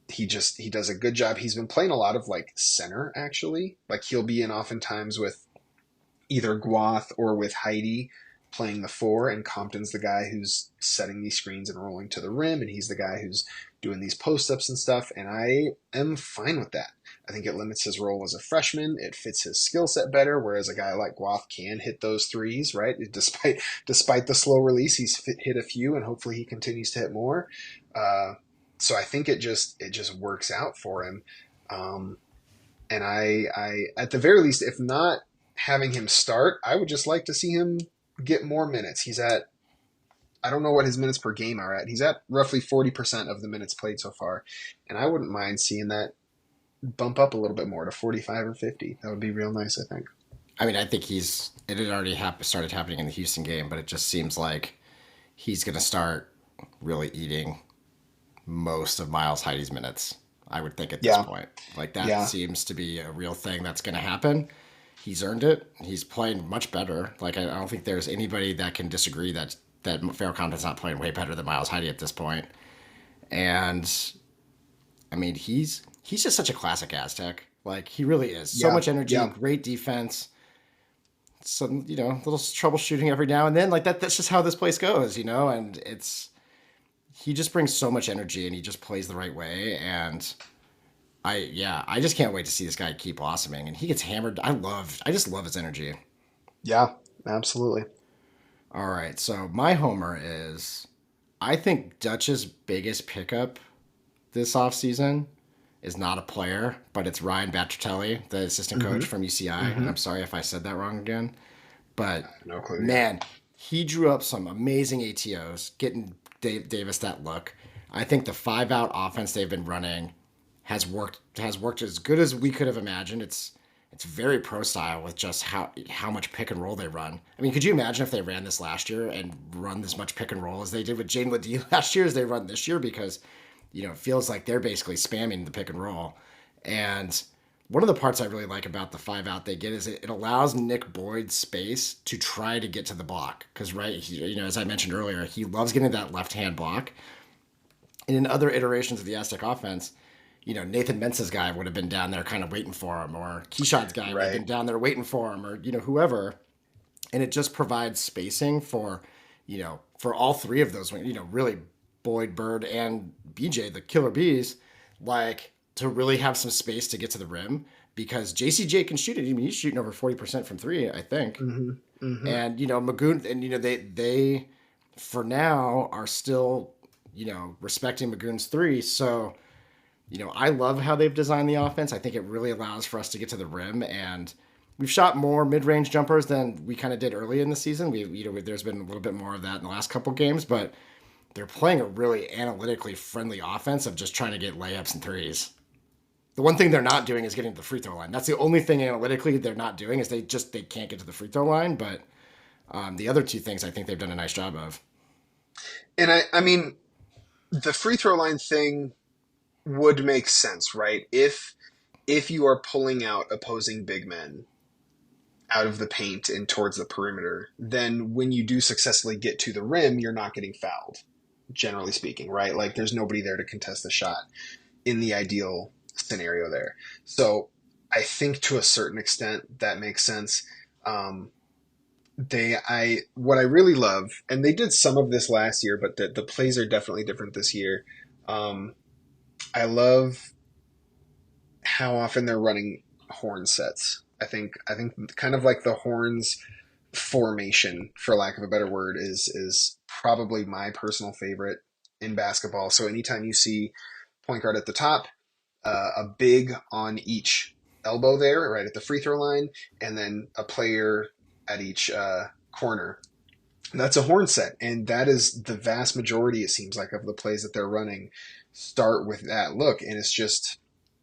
He does a good job. He's been playing a lot of like center, actually. Like he'll be in oftentimes with either Guath or with Heidi playing the 4, and Compton's the guy who's setting these screens and rolling to the rim, and he's the guy who's doing these post-ups and stuff, and I am fine with that. I think it limits his role as a freshman. It fits his skill set better, whereas a guy like Guath can hit those threes, right? Despite the slow release, he's hit a few, and hopefully he continues to hit more. So I think it just works out for him. And I at the very least, if not having him start. I would just like to see him get more minutes. He's at, I don't know what his minutes per game are at. He's at roughly 40% of the minutes played so far. And I wouldn't mind seeing that bump up a little bit more to 45 or 50. That would be real nice, I think. I mean, I think it had already started happening in the Houston game, but it just seems like he's going to start really eating most of Miles Heidi's minutes, I would think, at this point. Like, that seems to be a real thing that's going to happen. He's earned it. He's playing much better. Like, I don't think there's anybody that can disagree that Farrakhan's not playing way better than Miles Heidi at this point. And, I mean, he's just such a classic Aztec. Like, he really is. So much energy, great defense. Some, little troubleshooting every now and then. Like, that's just how this place goes, and he just brings so much energy and he just plays the right way. And I just can't wait to see this guy keep blossoming. And he gets hammered. I just love his energy. Yeah, absolutely. All right. So my homer is, I think Dutch's biggest pickup this offseason is not a player, but it's Ryan Battertelli, the assistant coach from UCI. And I'm sorry if I said that wrong again. But, no clue. Man, he drew up some amazing ATOs, getting Davis that look. I think the 5-out offense they've been running has worked as good as we could have imagined. It's very pro style with just how much pick and roll they run. I mean, could you imagine if they ran this last year and run this much pick and roll as they did with Jane Ledee last year as they run this year? Because it feels like they're basically spamming the pick and roll. And one of the parts I really like about the 5-out they get is it allows Nick Boyd space to try to get to the block. Because, as I mentioned earlier, he loves getting that left-hand block. And in other iterations of the Aztec offense, Nathan Mensa's guy would have been down there kind of waiting for him, or Keyshawn's guy would have been down there waiting for him, or, whoever. And it just provides spacing for all three of those, really Boyd, Bird, and BJ, the killer bees, like, to really have some space to get to the rim, because JCJ can shoot it. I mean, he's shooting over 40% from three, I think. And, Magoon, and, they for now are still, respecting Magoon's three. So, I love how they've designed the offense. I think it really allows for us to get to the rim, and we've shot more mid-range jumpers than we kind of did early in the season. There's been a little bit more of that in the last couple games, but they're playing a really analytically friendly offense of just trying to get layups and threes. The one thing they're not doing is getting to the free throw line. That's the only thing analytically they're not doing, is they can't get to the free throw line. But the other two things I think they've done a nice job of. And I mean, the free throw line thing would make sense, right? If you are pulling out opposing big men out of the paint and towards the perimeter, then when you do successfully get to the rim, you're not getting fouled, generally speaking, right? Like, there's nobody there to contest the shot in the ideal scenario there. So I think to a certain extent that makes sense. What I really love, and they did some of this last year, but the plays are definitely different this year. I love how often they're running horn sets. I think kind of like the horns formation, for lack of a better word, is probably my personal favorite in basketball. So anytime you see point guard at the top, a big on each elbow there, right at the free throw line, and then a player at each corner, that's a horn set. And that is the vast majority, it seems like, of the plays that they're running start with that look. And it's just,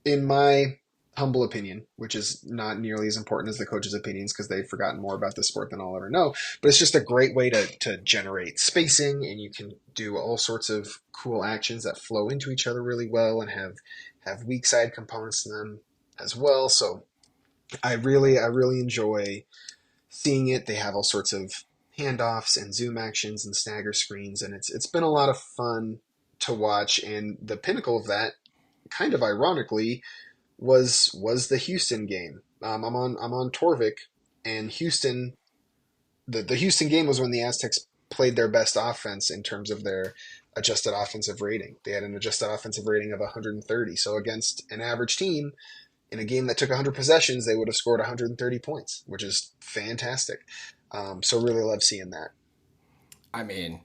in my humble opinion, which is not nearly as important as the coaches' opinions because they've forgotten more about the sport than I'll ever know, but it's just a great way to generate spacing, and you can do all sorts of cool actions that flow into each other really well and have weak side components to them as well. So I really enjoy seeing it. They have all sorts of handoffs and zoom actions and stagger screens, and it's been a lot of fun to watch. And the pinnacle of that, kind of ironically, was the Houston game. I'm on Torvik, and Houston, the Houston game was when the Aztecs played their best offense in terms of their adjusted offensive rating. They had an adjusted offensive rating of 130. So against an average team in a game that took 100 possessions, they would have scored 130 points, which is fantastic. So really love seeing that. I mean,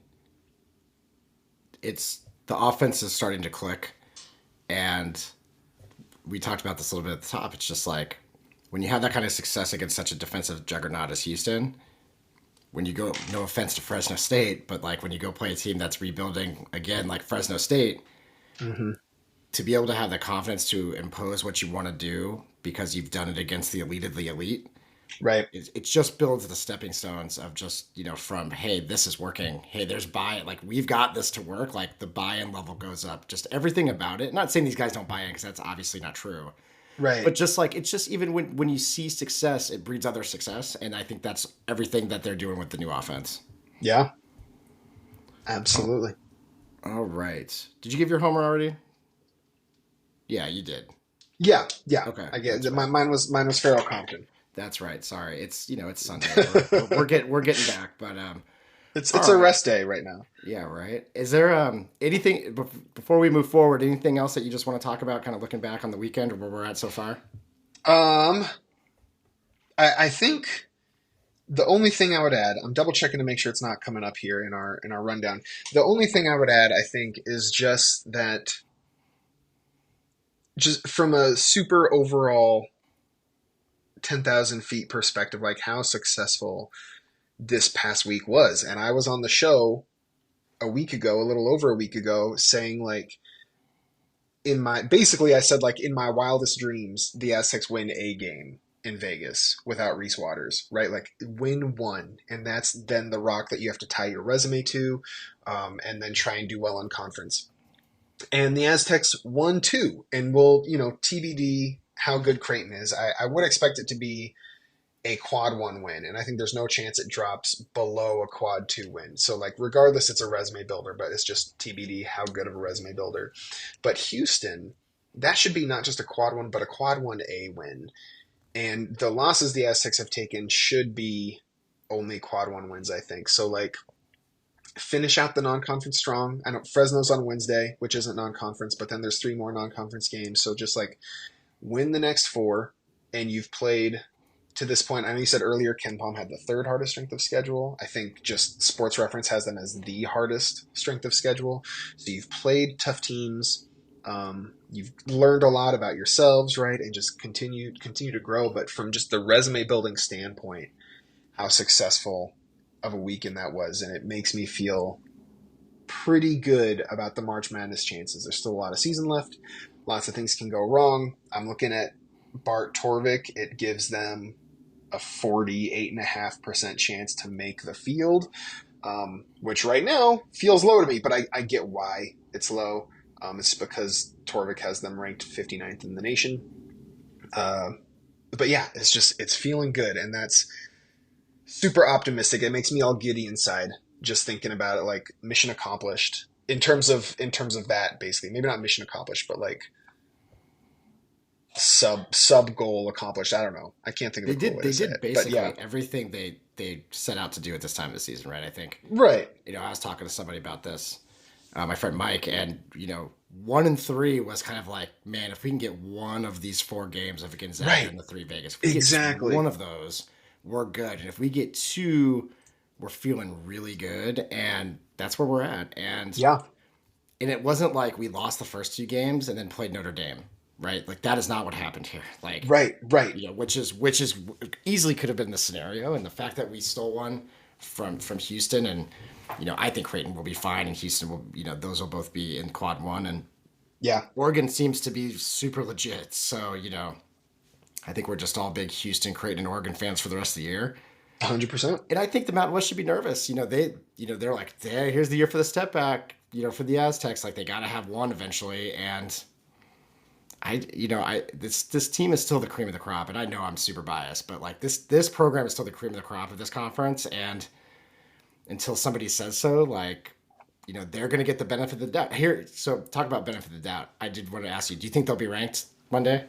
the offense is starting to click, and we talked about this a little bit at the top. It's just like, when you have that kind of success against such a defensive juggernaut as Houston, when you go, no offense to Fresno State, but like when you go play a team that's rebuilding again, like Fresno State, to be able to have the confidence to impose what you want to do because you've done it against the elite of the elite. Right. It just builds the stepping stones of just, from, hey, this is working. Hey, there's buy-in. Like, we've got this to work. Like, the buy-in level goes up. Just everything about it. Not saying these guys don't buy in because that's obviously not true. Right. But just like, it's just even when you see success, it breeds other success. And I think that's everything that they're doing with the new offense. Yeah. Absolutely. All right. Did you give your homer already? Yeah, you did. Yeah. Okay. I get it. Mine was Farrell Compton. That's right. Sorry. It's Sunday. We're getting back, but it's a rest day right now. Yeah, right. Is there anything before we move forward? Anything else that you just want to talk about? Kind of looking back on the weekend or where we're at so far. I think the only thing I would add, I'm double checking to make sure it's not coming up here in our rundown. The only thing I would add, I think, is just that, just from a super overall 10,000 feet perspective, like how successful this past week was. And I was on the show a little over a week ago, saying like, I said like in my wildest dreams, the Aztecs win a game in Vegas without Reese Waters, right? Like win one. And that's then the rock that you have to tie your resume to, and then try and do well in conference. And the Aztecs won two, and we'll, TBD how good Creighton is. I would expect it to be a quad 1 win, and I think there's no chance it drops below a quad 2 win. So like regardless, it's a resume builder, but it's just TBD how good of a resume builder. But Houston, that should be not just a quad 1, but a quad 1A win. And the losses the Aztecs have taken should be only quad 1 wins, I think. So like finish out the non-conference strong. I know Fresno's on Wednesday, which isn't non-conference, but then there's 3 more non-conference games. So just like win the next 4, and you've played to this point. I know you said earlier Ken Palm had the 3rd hardest strength of schedule. I think just Sports Reference has them as the hardest strength of schedule. So you've played tough teams. You've learned a lot about yourselves, right? And just continue to grow. But from just the resume building standpoint, how successful of a weekend that was. And it makes me feel pretty good about the March Madness chances. There's still a lot of season left. Lots of things can go wrong. I'm looking at Bart Torvik. It gives them a 48.5% chance to make the field, which right now feels low to me, but I get why it's low. It's because Torvik has them ranked 59th in the nation. But yeah, it's feeling good, and that's super optimistic. It makes me all giddy inside just thinking about it, like mission accomplished in terms of that, basically. Maybe not mission accomplished, but like sub goal accomplished. I don't know. I can't think of a cool way to say it. They did basically everything they set out to do at this time of the season, right? I think. Right. I was talking to somebody about this, my friend Mike, and 1 and 3 was kind of like, man, if we can get one of these 4 games of Gonzaga and the 3 Vegas, if we get one of those, we're good. And if we get 2, we're feeling really good, and that's where we're at. And and it wasn't like we lost the first 2 games and then played Notre Dame. Right, like that is not what happened here. Like, right. Which is easily could have been the scenario, and the fact that we stole one from Houston, and I think Creighton will be fine, and Houston will, those will both be in quad 1, and Oregon seems to be super legit. So I think we're just all big Houston, Creighton, and Oregon fans for the rest of the year. 100%. And I think the Mountain West should be nervous. They're like, here's the year for the step back. For the Aztecs, like they got to have one eventually, and. This team is still the cream of the crop, and I know I'm super biased, but like this program is still the cream of the crop of this conference, and until somebody says so, like, they're going to get the benefit of the doubt. Here, so talk about benefit of the doubt. I did want to ask you, do you think they'll be ranked Monday?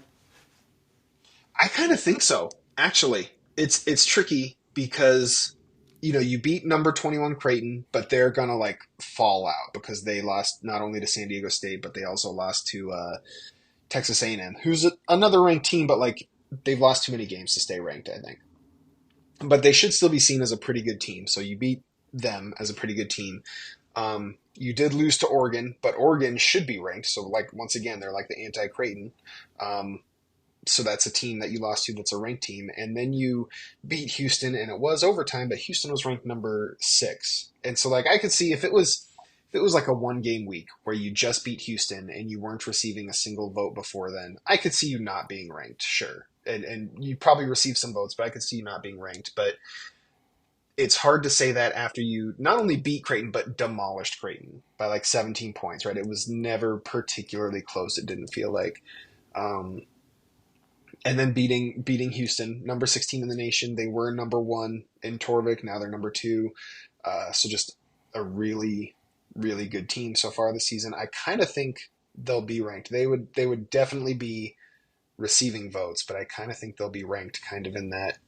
I kind of think so, actually. It's tricky because, you beat number 21 Creighton, but they're going to like fall out because they lost not only to San Diego State, but they also lost to Texas A&M, who's another ranked team, but like they've lost too many games to stay ranked, I think. But they should still be seen as a pretty good team. So you beat them as a pretty good team. You did lose to Oregon, but Oregon should be ranked. So like once again, they're like the anti-Creighton. So that's a team that you lost to that's a ranked team. And then you beat Houston, and it was overtime, but Houston was ranked number 6. And so like I could see if it was like a 1-game week where you just beat Houston and you weren't receiving a single vote before then, I could see you not being ranked, sure. And you probably received some votes, but I could see you not being ranked. But it's hard to say that after you not only beat Creighton, but demolished Creighton by like 17 points, right? It was never particularly close, it didn't feel like. And then beating Houston, number 16 in the nation. They were number 1 in Torvik. Now they're number 2. So just a really, really good team so far this season. I kind of think they'll be ranked. They would definitely be receiving votes, but I kind of think they'll be ranked kind of in that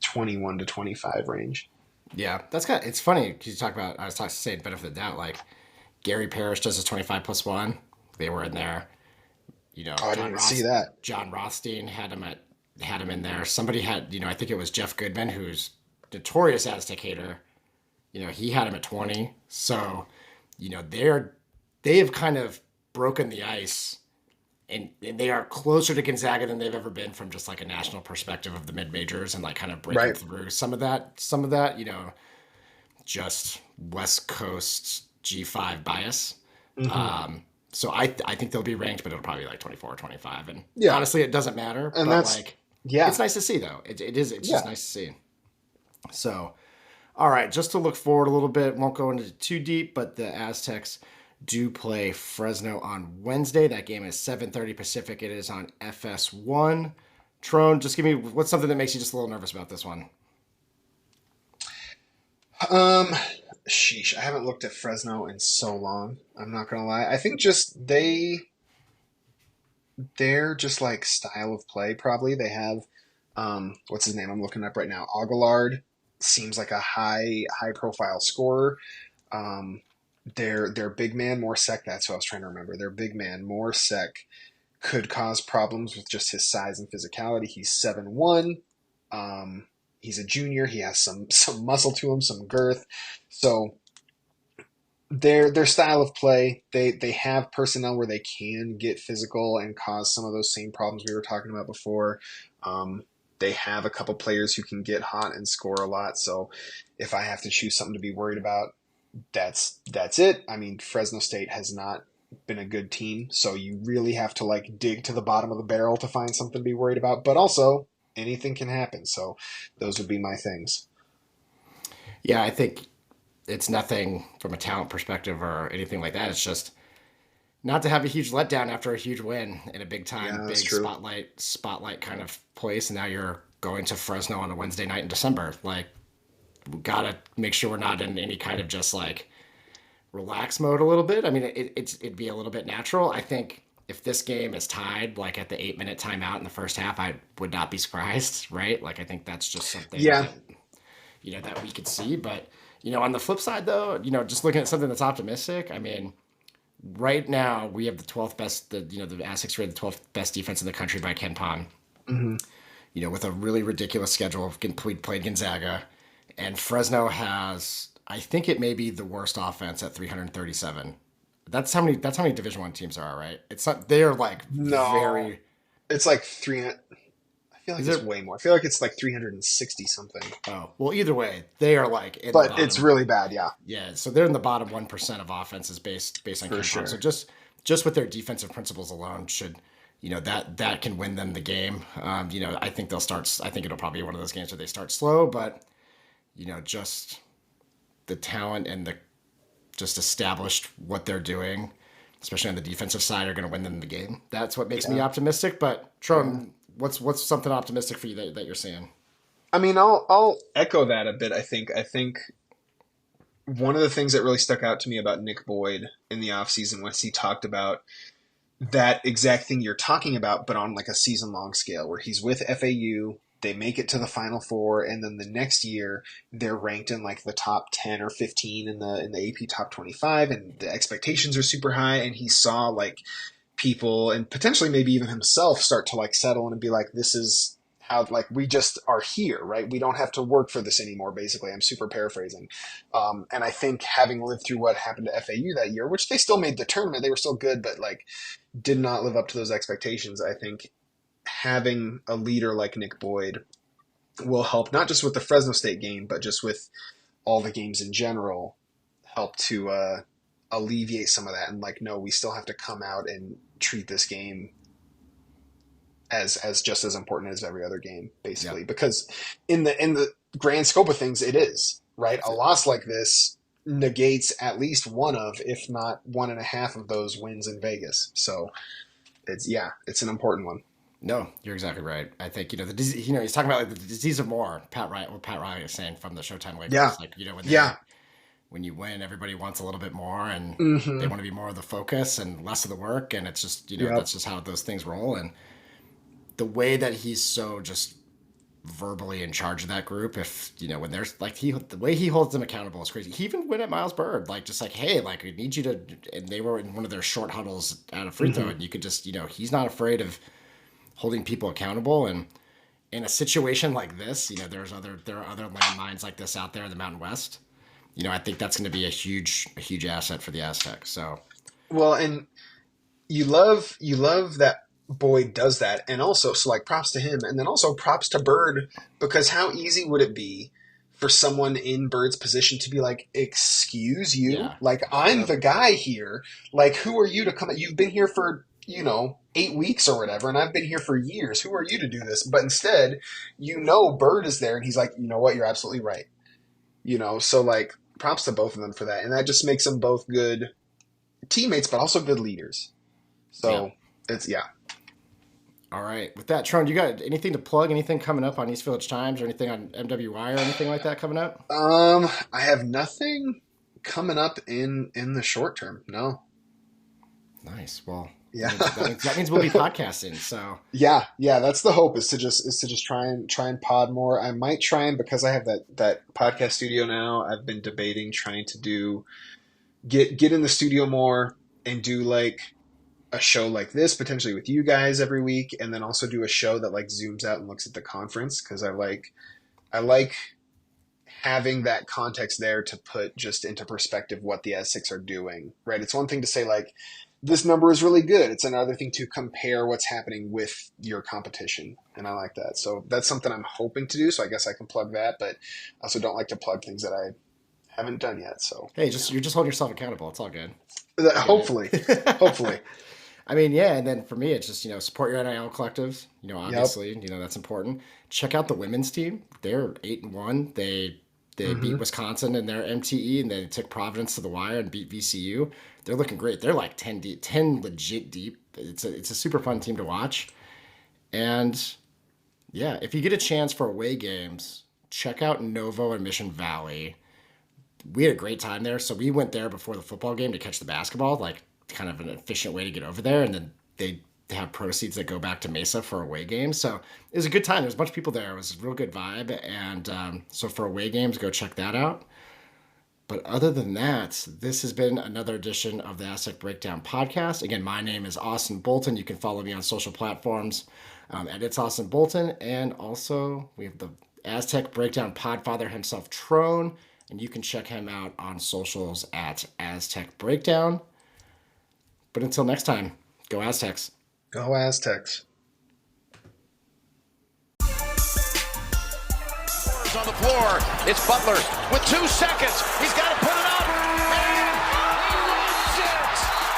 21 to 25 range. Yeah, it's funny because you talk about, I was saying benefit of the doubt, like Gary Parrish does his 25+1. They were in there. You know, I didn't see that. John Rothstein had him in there. Somebody had, I think it was Jeff Goodman, who's notorious Aztec hater. He had him at 20. So, they have kind of broken the ice, and they are closer to Gonzaga than they've ever been from just like a national perspective of the mid majors and like kind of breaking through some of that, just West Coast G5 bias. Mm-hmm. So I think they'll be ranked, but it'll probably be like 24 or 25. And honestly, it doesn't matter. And but that's, it's nice to see though. It's just nice to see. So, all right, just to look forward a little bit, won't go into too deep, but the Aztecs do play Fresno on Wednesday. That game is 7:30 Pacific. It is on FS1. Tron, just give me, what's something that makes you just a little nervous about this one? Sheesh, I haven't looked at Fresno in so long. I'm not gonna lie. I think just they're just like style of play. Probably they have what's his name? I'm looking up right now. Aguilard seems like a high profile scorer. Their big man Morsek. That's what I was trying to remember. Their big man Morsek could cause problems with just his size and physicality. He's 7'1". He's a junior. He has some muscle to him, some girth. So their style of play, they have personnel where they can get physical and cause some of those same problems we were talking about before. They have a couple players who can get hot and score a lot. So if I have to choose something to be worried about, that's it. I mean, Fresno State has not been a good team, so you really have to like dig to the bottom of the barrel to find something to be worried about. But also, anything can happen. So those would be my things. Yeah, I think it's nothing from a talent perspective or anything like that. It's just not to have a huge letdown after a huge win in a big time, big spotlight kind of place. And now you're going to Fresno on a Wednesday night in December. Like, we gotta make sure we're not in any kind of just like relax mode a little bit. I mean, it'd be a little bit natural. I think if this game is tied, like at the 8-minute timeout in the first half, I would not be surprised, right? Like, I think that's just something that we could see. But, on the flip side though, just looking at something that's optimistic, I mean, right now we have the 12th best, the Aztecs rated the 12th best defense in the country by Ken Pom. Mm-hmm. With a really ridiculous schedule. We played Gonzaga, and Fresno has, I think it may be the worst offense at 337. That's how many Division I teams there are, right? It's not. They are like very. It's like 300. I feel like it's way more. I feel like it's like 360 something. Oh well, either way, they are like. But it's really bad, yeah. Yeah, so they're in the bottom 1% of offenses based on Ken Pom. So just with their defensive principles alone, should that can win them the game. I think they'll start. I think it'll probably be one of those games where they start slow, but just the talent and the just established what they're doing, especially on the defensive side, are going to win them the game. That's what makes me optimistic. But Tron, what's something optimistic for you that you're seeing? I mean, I'll echo that a bit. I think one of the things that really stuck out to me about Nick Boyd in the offseason was he talked about that exact thing you're talking about, but on like a season-long scale, where he's with FAU, they make it to the Final Four, and then the next year they're ranked in like the top 10 or 15 in the AP top 25, and the expectations are super high. And he saw like people and potentially maybe even himself start to like settle in and be like, this is how, like, we just are here, right? We don't have to work for this anymore, basically. I'm super paraphrasing. And I think having lived through what happened to FAU that year, which they still made the tournament, they were still good, but like did not live up to those expectations. I think having a leader like Nick Boyd will help, not just with the Fresno State game, but just with all the games in general, help to alleviate some of that. And like, no, we still have to come out and treat this game as just as important as every other game, basically. Yeah. Because in the grand scope of things, it is, right? A loss like this negates at least one of, if not 1.5 of those wins in Vegas. So it's an important one. No, you're exactly right. I think, he's talking about like the disease of more, Pat Riley is saying from the Showtime Lakers. Yeah. Like, when you win, everybody wants a little bit more, and they want to be more of the focus and less of the work. And it's just, that's just how those things roll. And the way that he's so just verbally in charge of that group, if, when there's like, the way he holds them accountable is crazy. He even went at Miles Bird, like, just like, hey, like, I need you to, and they were in one of their short huddles out of free throw, and you could just, he's not afraid of holding people accountable. And in a situation like this, there are other landmines like this out there in the Mountain West. I think that's going to be a huge asset for the Aztecs. So, well, and you love that Boyd does that, and also, so like, props to him, and then also props to Bird, because how easy would it be for someone in Bird's position to be like, excuse you, like, I'm the guy here, like, who are you to come? You've been here for 8 weeks or whatever, and I've been here for years. Who are you to do this? But instead, Bird is there, and he's like, you know what, you're absolutely right. So like, props to both of them for that, and that just makes them both good teammates, but also good leaders. So it's All right. With that, Tron, you got anything to plug? Anything coming up on East Village Times or anything on MWI or anything like that coming up? I have nothing coming up in the short term. No. Nice. Well, yeah, that means we'll be podcasting. So yeah, that's the hope, is to just try and pod more. I might try and, because I have that podcast studio now, I've been debating trying to get in the studio more and do like a show like this potentially with you guys every week, and then also do a show that like zooms out and looks at the conference, because I like having that context there to put just into perspective what the Aztecs are doing, right? It's one thing to say like, this number is really good. It's another thing to compare what's happening with your competition, and I like that. So that's something I'm hoping to do, so I guess I can plug that, but I also don't like to plug things that I haven't done yet. So hey, you're just holding yourself accountable. It's all good. Hopefully. I mean, yeah, and then for me, it's just, support your NIL collectives. Obviously, that's important. Check out the women's team. They're 8-1. They beat Wisconsin in their MTE, and they took Providence to the wire and beat VCU. They're looking great. They're like 10 deep, 10 legit deep. It's a super fun team to watch. And yeah, if you get a chance for away games, check out Novo and Mission Valley. We had a great time there. So we went there before the football game to catch the basketball, like kind of an efficient way to get over there. And then they have proceeds that go back to Mesa for away games. So it was a good time. There was a bunch of people there. It was a real good vibe. And so for away games, go check that out. But other than that, this has been another edition of the Aztec Breakdown podcast. Again, my name is Austin Bolton. You can follow me on social platforms at It's Austin Bolton. And also, we have the Aztec Breakdown podfather himself, Tron. And you can check him out on socials at Aztec Breakdown. But until next time, go Aztecs. Go Aztecs. On the floor, it's Butler with 2 seconds. He's got to put it up, and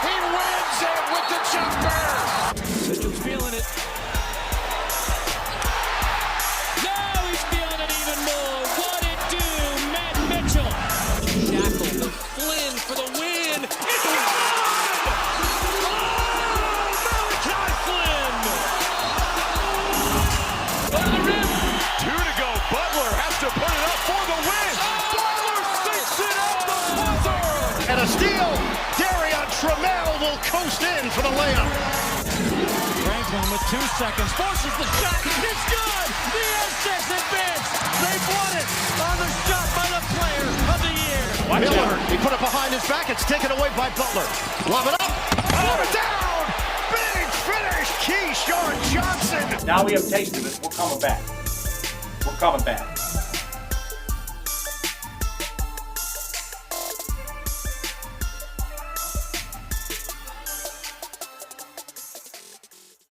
he wins it with the jumper. Mitchell's feeling it. Now he's feeling it even more. What it do, Matt Mitchell? Shackle to Flynn for the win. It's good! Malachi Flynn! On the rim. 2 to go. Butler has to put it up for the win. Butler sticks it at the buzzer. And a steal. Darion Trammell will coast in for the layup. Franklin with 2 seconds forces the shot. It's good. The Aztecs advance. They've won it on the shot by the player of the year. Miller, he put it behind his back. It's taken away by Butler. Lob it up. Lob it down. Big finish. Keyshawn Johnson. Now we have tasted it. We're coming back. We're coming back.